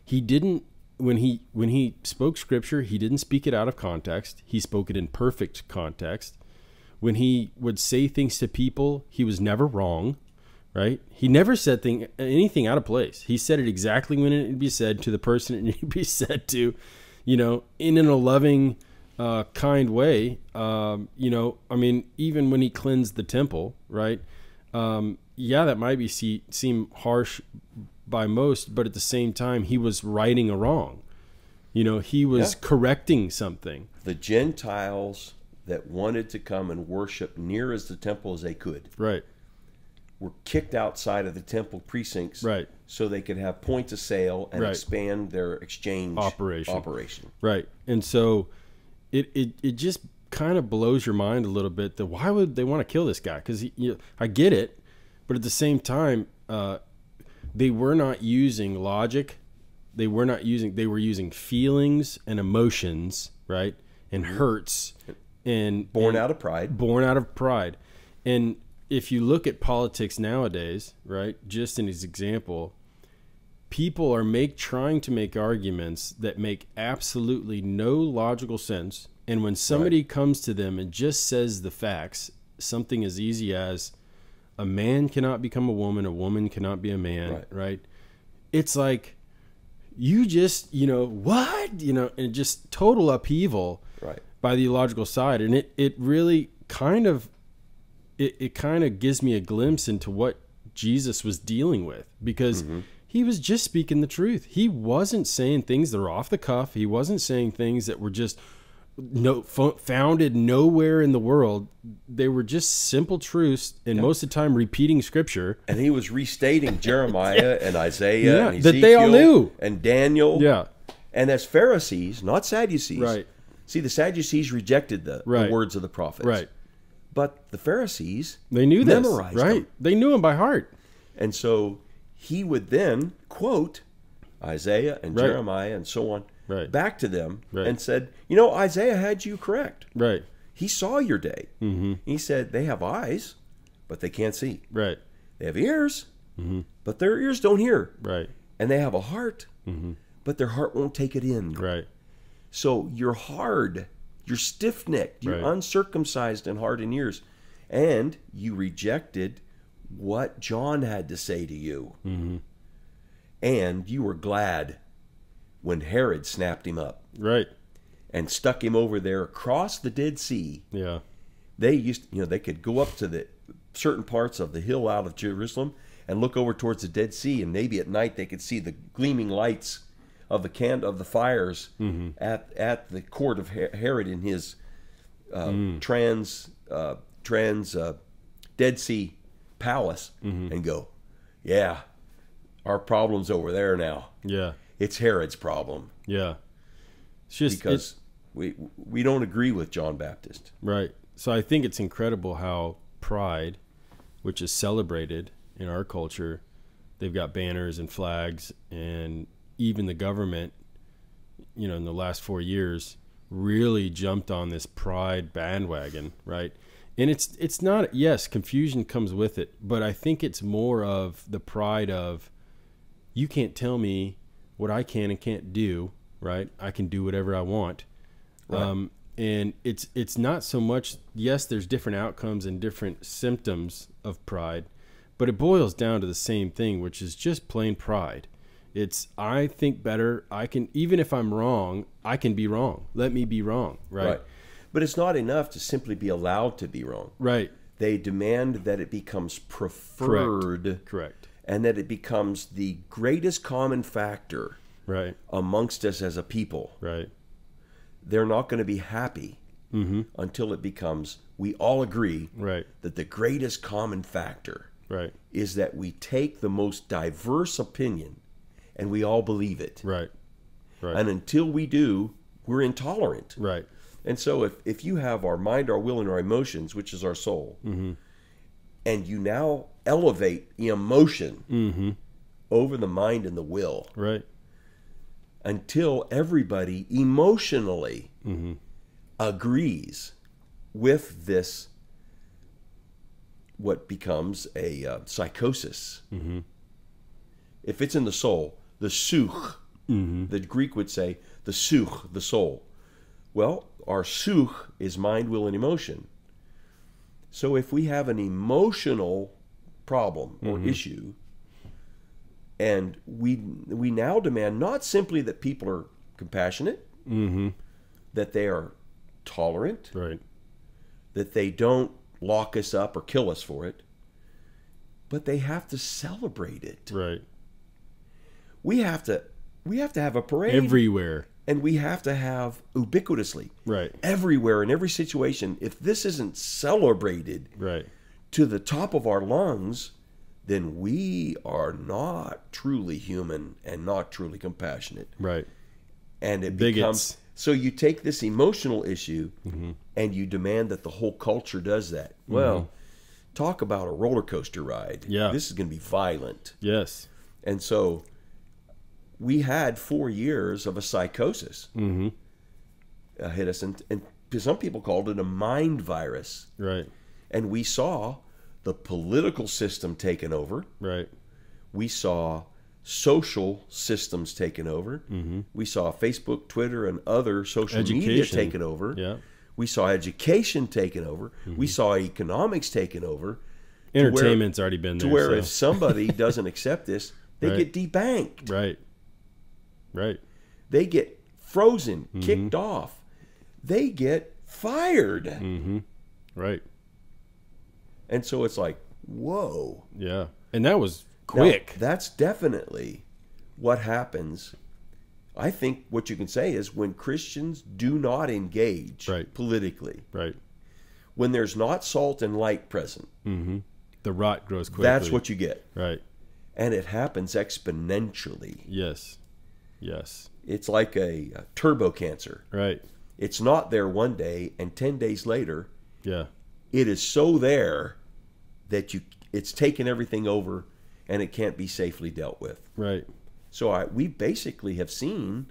he didn't, when he spoke scripture, he didn't speak it out of context. He spoke it in perfect context. When he would say things to people, he was never wrong, right? He never said anything out of place. He said it exactly when it would be said to the person it needed to be said to, in a loving, kind way. Even when he cleansed the temple, right? That might seem harsh by most, but at the same time, he was righting a wrong. You know, he was correcting something. The Gentiles that wanted to come and worship near as the temple as they could Right. were kicked outside of the temple precincts Right. so they could have points of sale and Right. expand their exchange operation. Right. And so it just kind of blows your mind a little bit that why would they want to kill this guy? Because I get it, but at the same time, they were not using logic. They were using feelings and emotions, right? And hurts and Born out of pride. And if you look at politics nowadays, right, just in his example, people are trying to make arguments that make absolutely no logical sense. And when somebody comes to them and just says the facts, something as easy as a man cannot become a woman cannot be a man, right? It's like, you just, what? And just total upheaval by the illogical side. And it really kind of, it kind of gives me a glimpse into what Jesus was dealing with, because he was just speaking the truth. He wasn't saying things that were off the cuff. He wasn't saying things that were just founded nowhere in the world. They were just simple truths, and most of the time repeating scripture. And he was restating Jeremiah and Isaiah and Ezekiel that they all knew, and Daniel. Yeah. And as Pharisees, not Sadducees. Right. See, the Sadducees rejected the words of the prophets. Right. But the Pharisees, they knew this, memorized right? them. They knew them by heart. And so he would then quote Isaiah and Jeremiah and so on back to them and said, Isaiah had you correct. Right. He saw your day. He said, they have eyes, but they can't see. Right. They have ears, but their ears don't hear. Right. And they have a heart, but their heart won't take it in. Right. So you're hard, you're stiff-necked, you're uncircumcised in heart and ears, and you rejected what John had to say to you. And you were glad when Herod snapped him up. Right. And stuck him over there across the Dead Sea. Yeah. They used, they could go up to the certain parts of the hill out of Jerusalem and look over towards the Dead Sea, and maybe at night they could see the gleaming lights of the fires at the court of Herod in his Dead Sea palace, and go, yeah, our problem's over there now. Yeah. It's Herod's problem. Yeah. It's just because we don't agree with John Baptist. Right. So I think it's incredible how pride, which is celebrated in our culture, they've got banners and flags, and even the government, in the last 4 years really jumped on this pride bandwagon, right? And it's not, yes, confusion comes with it, but I think it's more of the pride of, you can't tell me what I can and can't do, right? I can do whatever I want. Right. And it's not so much, yes, there's different outcomes and different symptoms of pride, but it boils down to the same thing, which is just plain pride. It's, I think better, I can, even if I'm wrong, I can be wrong. Let me be wrong, right? But it's not enough to simply be allowed to be wrong. Right. They demand that it becomes preferred. Correct. And that it becomes the greatest common factor amongst us as a people. Right. They're not going to be happy until it becomes, we all agree that the greatest common factor is that we take the most diverse opinion and we all believe it. Right. And until we do, we're intolerant. Right. And so if you have our mind, our will, and our emotions, which is our soul, and you now elevate the emotion over the mind and the will, until everybody emotionally agrees with this, what becomes a psychosis. If it's in the soul, the such, the Greek would say the such, the soul. Well, our such is mind, will, and emotion. So if we have an emotional problem or issue, and we now demand not simply that people are compassionate, that they are tolerant, that they don't lock us up or kill us for it, but they have to celebrate it. Right. We have to we have to have a parade everywhere. And we have to have ubiquitously, Right. everywhere in every situation. If this isn't celebrated Right. to the top of our lungs, then we are not truly human and not truly compassionate. Right. And it Bigots. becomes, so you take this emotional issue and you demand that the whole culture does that. Well, talk about a roller coaster ride. Yeah. This is going to be violent. Yes. And so we had 4 years of a psychosis hit us. And some people called it a mind virus. Right. And we saw the political system taken over. Right. We saw social systems taken over. We saw Facebook, Twitter, and other social media taken over. Yeah. We saw education taken over. We saw economics taken over. Entertainment's already been there. To where so. if somebody doesn't accept this, they Right. get debanked. Right. Right. They get frozen, kicked off. They get fired. Right. And so it's like, whoa. Yeah. And that was quick. Now, that's definitely what happens. I think what you can say is when Christians do not engage Right. politically, Right. when there's not salt and light present, The rot grows quickly. that's what you get. Right. And it happens exponentially. Yes. Yes. It's like a turbo cancer. Right. It's not there one day, and 10 days later, Yeah. it is so there that it's taken everything over and it can't be safely dealt with. Right. So we basically have seen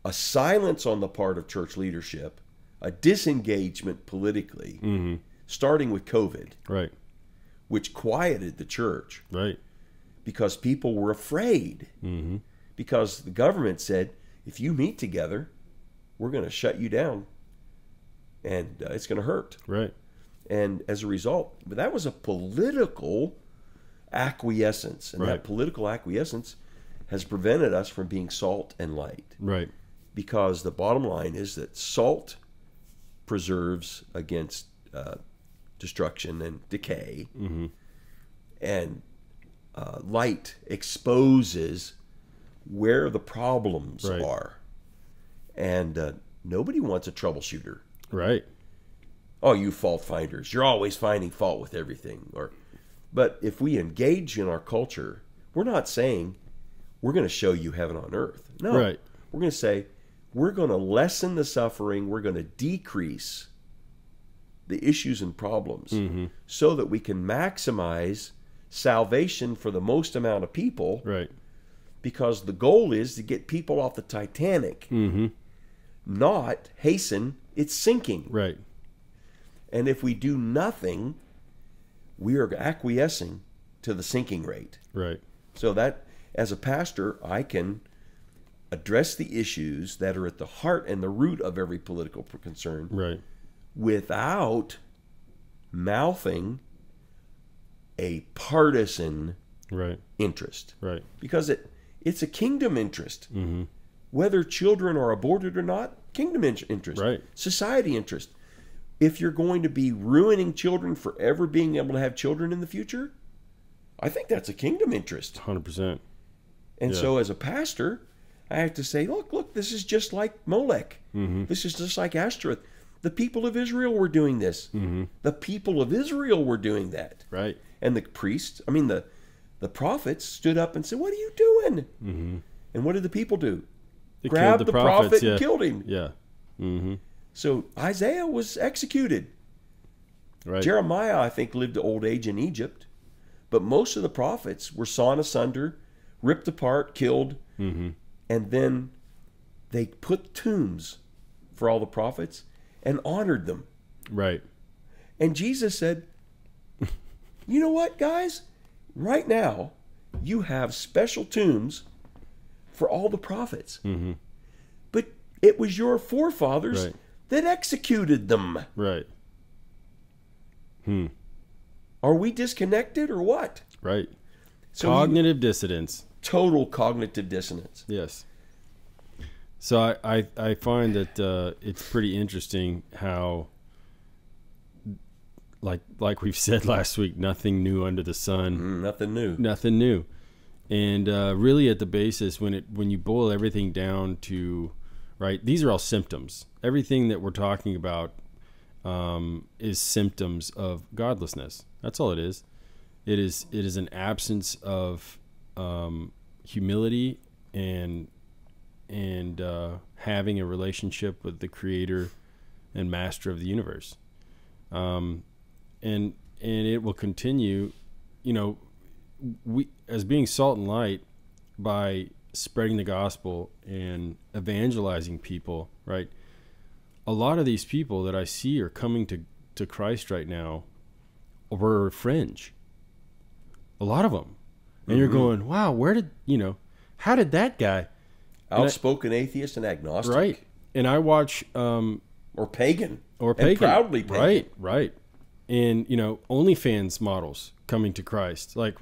a silence on the part of church leadership, a disengagement politically, starting with COVID, Right. which quieted the church Right. because people were afraid. Because the government said, if you meet together, we're going to shut you down and it's going to hurt. Right. And as a result, but that was a political acquiescence. And Right. that political acquiescence has prevented us from being salt and light. Right. Because the bottom line is that salt preserves against destruction and decay. And light exposes where the problems Right. are. And nobody wants a troubleshooter. Right. Oh, you fault finders. You're always finding fault with everything. But if we engage in our culture, we're not saying we're going to show you heaven on earth. No. Right. We're going to say we're going to lessen the suffering. We're going to decrease the issues and problems so that we can maximize salvation for the most amount of people. Right. Because the goal is to get people off the Titanic, not hasten its sinking. Right. And if we do nothing, we are acquiescing to the sinking rate. Right. So that, as a pastor, I can address the issues that are at the heart and the root of every political concern Right. without mouthing a partisan Right. interest. Right. Because it's a kingdom interest. Whether children are aborted or not, kingdom interest. Right. Society interest. If you're going to be ruining children forever being able to have children in the future, I think that's a kingdom interest. 100%. And Yeah. so as a pastor, I have to say, look, this is just like Molech. This is just like Ashtoreth. The people of Israel were doing this. The people of Israel were doing that. Right. And the priests, the prophets stood up and said, what are you doing? And what did the people do? They Grabbed killed the prophets, prophet yeah. and killed him. Yeah. So Isaiah was executed. Right. Jeremiah, I think, lived to old age in Egypt. But most of the prophets were sawn asunder, ripped apart, killed. And then they put tombs for all the prophets and honored them. Right. And Jesus said, you know what, guys? Right now, you have special tombs for all the prophets. But it was your forefathers Right. that executed them. Right. Are we disconnected or what? Right. So Cognitive dissonance. total cognitive dissonance. Yes. So I find that it's pretty interesting how, like we've said last week, nothing new under the sun. Nothing new. Nothing new. And really at the basis, when you boil everything down to, right, these are all symptoms. Everything that we're talking about is symptoms of godlessness. That's all it is. It is an absence of humility and having a relationship with the Creator and Master of the universe. And it will continue, we, as being salt and light, by spreading the gospel and evangelizing people, right? A lot of these people that I see are coming to Christ right now were fringe. A lot of them. And you're going, wow, how did that guy... Outspoken atheist and agnostic. Right. And I watch... or pagan. And proudly pagan. Right. And, OnlyFans models coming to Christ. Like,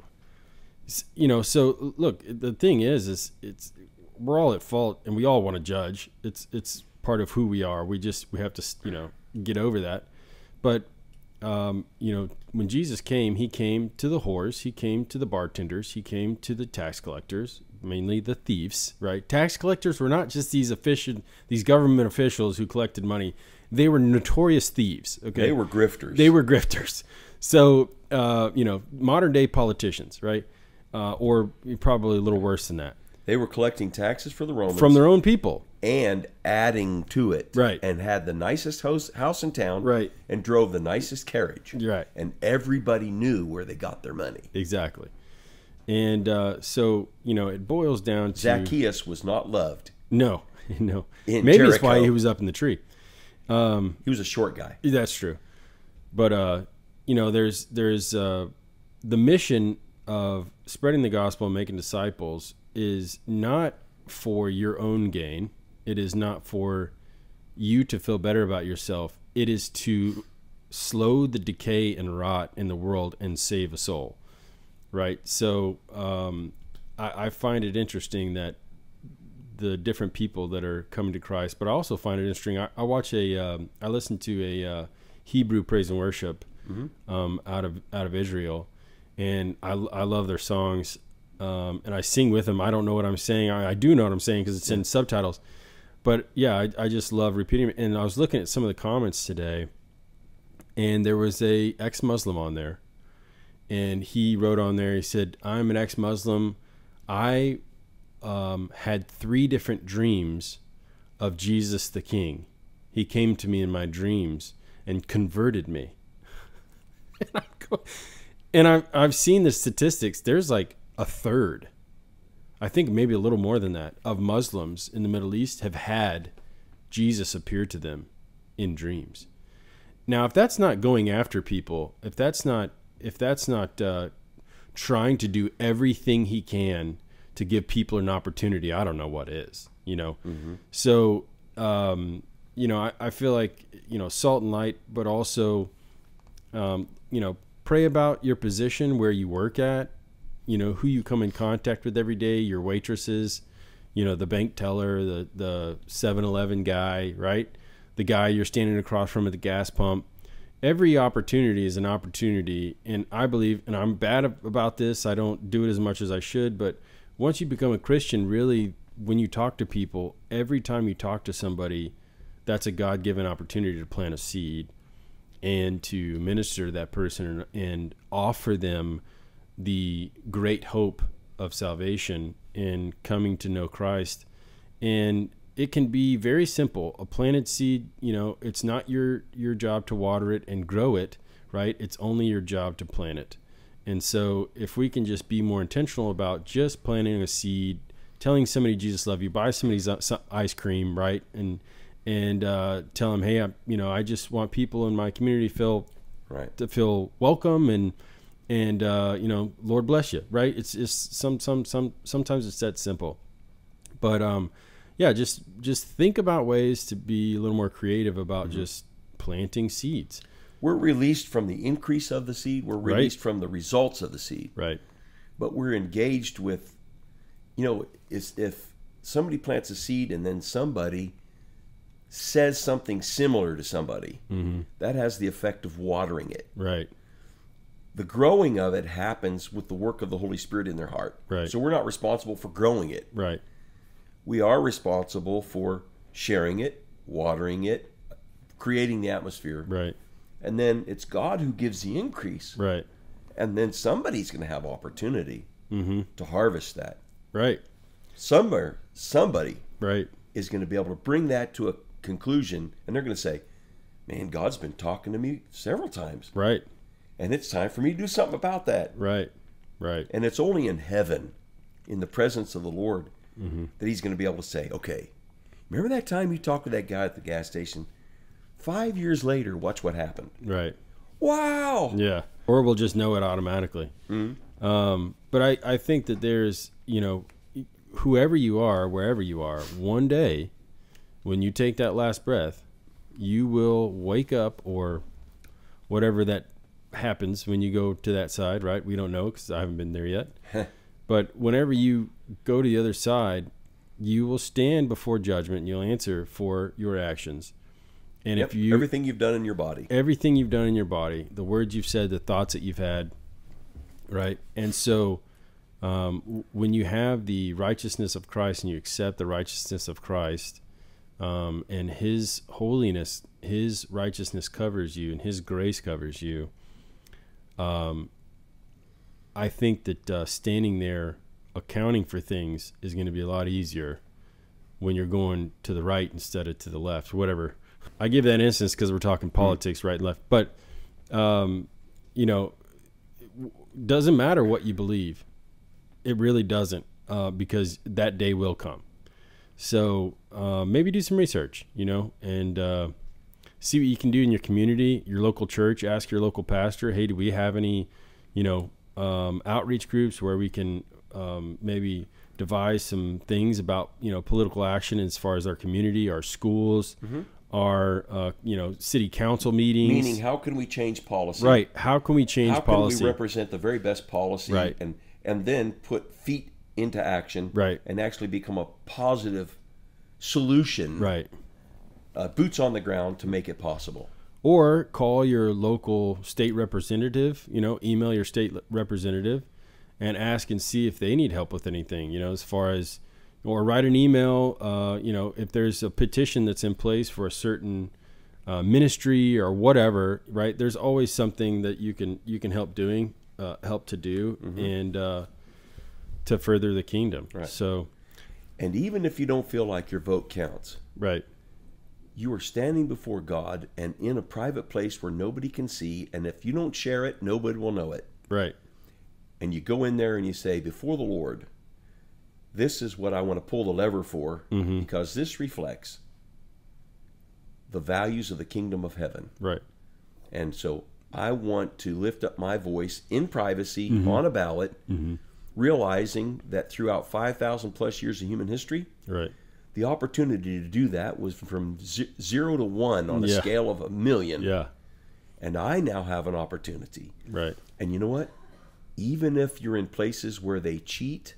so look, the thing is we're all at fault and we all want to judge. It's part of who we are. We have to, get over that. But, when Jesus came, he came to the whores, he came to the bartenders, he came to the tax collectors, mainly the thieves, right? Tax collectors were not just these government officials who collected money. They were notorious thieves. Okay, they were grifters. So, modern day politicians, right? Or probably a little worse than that. They were collecting taxes for the Romans from their own people and adding to it, right? And had the nicest house in town, right? And drove the nicest carriage, right? And everybody knew where they got their money. Exactly. And so, it boils down to... Zacchaeus was not loved. No. In Maybe Jericho. That's why he was up in the tree. He was a short guy. That's true. But, there's the mission of spreading the gospel and making disciples is not for your own gain. It is not for you to feel better about yourself. It is to slow the decay and rot in the world and save a soul. Right. So I find it interesting that the different people that are coming to Christ, but I also find it interesting. I listen to a Hebrew praise and worship out of Israel, and I love their songs, and I sing with them. I don't know what I'm saying. I do know what I'm saying because it's in subtitles. But yeah, I just love repeating it. And I was looking at some of the comments today, and there was a ex-Muslim on there. And he wrote on there, he said, I'm an ex-Muslim. I had 3 different dreams of Jesus the King. He came to me in my dreams and converted me. And I've seen the statistics. There's like a third, I think maybe a little more than that, of Muslims in the Middle East have had Jesus appear to them in dreams. Now, if that's not going after people, if that's not trying to do everything he can to give people an opportunity, I don't know what is, So, I feel like, salt and light, but also, pray about your position where you work at, who you come in contact with every day, your waitresses, the bank teller, the 7-Eleven guy, right? The guy you're standing across from at the gas pump. Every opportunity is an opportunity, and I believe, and I'm bad about this, I don't do it as much as I should, but once you become a Christian, really, when you talk to people, every time you talk to somebody, that's a God-given opportunity to plant a seed and to minister to that person and offer them the great hope of salvation and coming to know Christ. And it can be very simple. A planted seed, it's not your job to water it and grow it, right? It's only your job to plant it. And so if we can just be more intentional about just planting a seed, telling somebody Jesus loves you, buy somebody's ice cream, right? And tell them, hey, I just want people in my community to feel welcome and Lord bless you, right? It's sometimes it's that simple. But just think about ways to be a little more creative about just planting seeds. We're released from the increase of the seed. We're released from the results of the seed. Right. But we're engaged with, if somebody plants a seed and then somebody says something similar to somebody, that has the effect of watering it. Right. The growing of it happens with the work of the Holy Spirit in their heart. Right. So we're not responsible for growing it. Right. We are responsible for sharing it, watering it, creating the atmosphere. Right. And then it's God who gives the increase. Right. And then somebody's going to have opportunity Mm-hmm. to harvest that. Right. Somebody Right. is going to be able to bring that to a conclusion, and they're going to say, man, God's been talking to me several times. Right. And it's time for me to do something about that. Right. Right. And it's only in heaven, in the presence of the Lord, Mm-hmm. that he's going to be able to say, okay, remember that time you talked to that guy at the gas station? 5 years later, watch what happened. Right. Wow. Yeah. Or we'll just know it automatically. Mm-hmm. But I think that there's, whoever you are, wherever you are, one day when you take that last breath, you will wake up, or whatever that happens when you go to that side, right? We don't know because I haven't been there yet. But whenever you go to the other side, you will stand before judgment and you'll answer for your actions. And Yep. if you Everything you've done in your body. everything you've done in your body, the words you've said, the thoughts that you've had, right? And so when you have the righteousness of Christ and you accept the righteousness of Christ, and his holiness, his righteousness covers you and his grace covers you, I think that standing there accounting for things is going to be a lot easier when you're going to the right instead of to the left, whatever. I give that instance because we're talking politics, right and left. But, doesn't matter what you believe. It really doesn't, because that day will come. So maybe do some research, and see what you can do in your community, your local church. Ask your local pastor, hey, do we have any, outreach groups where we can maybe devise some things about, political action as far as our community, our schools, Mm-hmm. our, city council meetings. Meaning, how can we change policy? Right. How can we change How policy? can we represent the very best policy, Right. and then put feet into action, Right. and actually become a positive solution, Right. Boots on the ground to make it possible. Or call your local state representative, email your state representative and ask and see if they need help with anything, as far as, or write an email, if there's a petition that's in place for a certain ministry or whatever, right? There's always something that you can help do, Mm-hmm. and to further the kingdom. Right. So, And even if you don't feel like your vote counts, right. you are standing before God and in a private place where nobody can see, and if you don't share it, nobody will know it. Right. And you go in there and you say, before the Lord, this is what I want to pull the lever for, Mm-hmm. because this reflects the values of the kingdom of heaven. Right. And so I want to lift up my voice in privacy, Mm-hmm. on a ballot, Mm-hmm. realizing that throughout 5,000 plus years of human history, Right. the opportunity to do that was from 0 to 1 on a Yeah. scale of 1,000,000. Yeah. And I now have an opportunity. Right. And you know what? Even if you're in places where they cheat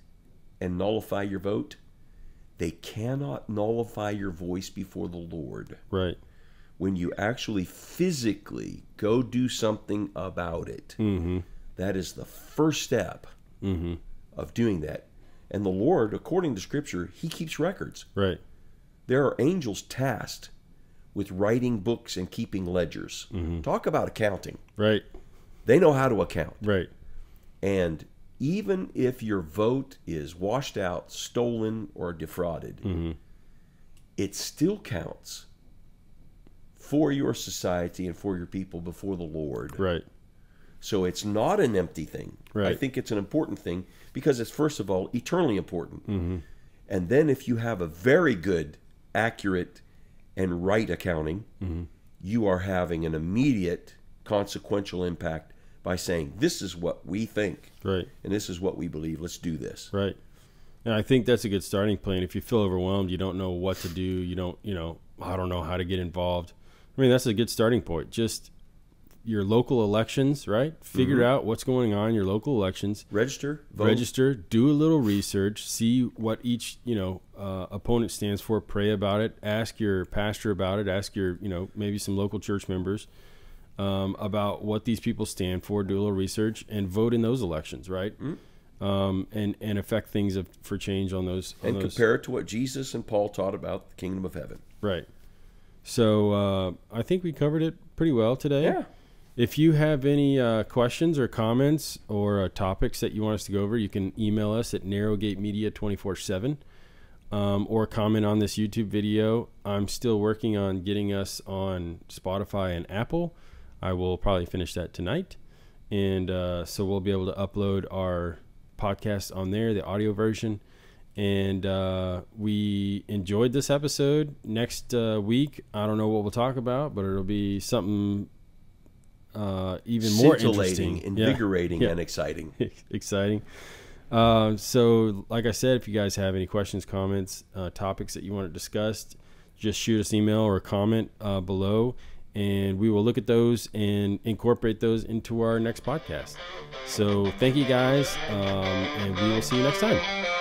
and nullify your vote, they cannot nullify your voice before the Lord. Right. When you actually physically go do something about it, Mm-hmm. that is the first step Mm-hmm. of doing that. And the Lord, according to Scripture, He keeps records. Right. There are angels tasked with writing books and keeping ledgers. Mm-hmm. Talk about accounting. Right. They know how to account. Right. And even if your vote is washed out, stolen, or defrauded, Mm-hmm. it still counts for your society and for your people before the Lord. Right. So it's not an empty thing. Right. I think it's an important thing because it's, first of all, eternally important. Mm-hmm. And then if you have a very good, accurate, and right accounting, Mm-hmm. you are having an immediate consequential impact by saying, this is what we think, Right. and this is what we believe. Let's do this. Right. And I think that's a good starting point. If you feel overwhelmed, you don't know what to do, you don't, I don't know how to get involved. I mean, that's a good starting point. Just your local elections, right? Figure Mm-hmm. out what's going on in your local elections. Register, vote. Register, do a little research, see what each, opponent stands for, pray about it, ask your pastor about it, ask your, maybe some local church members. about what these people stand for, do a little research, and vote in those elections, right? And affect things for change on those. Compare it to what Jesus and Paul taught about the kingdom of heaven. Right. So I think we covered it pretty well today. Yeah. If you have any questions or comments or topics that you want us to go over, you can email us at narrowgatemedia247 or comment on this YouTube video. I'm still working on getting us on Spotify and Apple. I will probably finish that tonight. And so we'll be able to upload our podcast on there, the audio version. And we enjoyed this episode. Next week, I don't know what we'll talk about, but it'll be something even more interesting, invigorating, and exciting. Exciting. So, like I said, if you guys have any questions, comments, topics that you want to discuss, just shoot us an email or comment below, and we will look at those and incorporate those into our next podcast. So, thank you guys, and we will see you next time.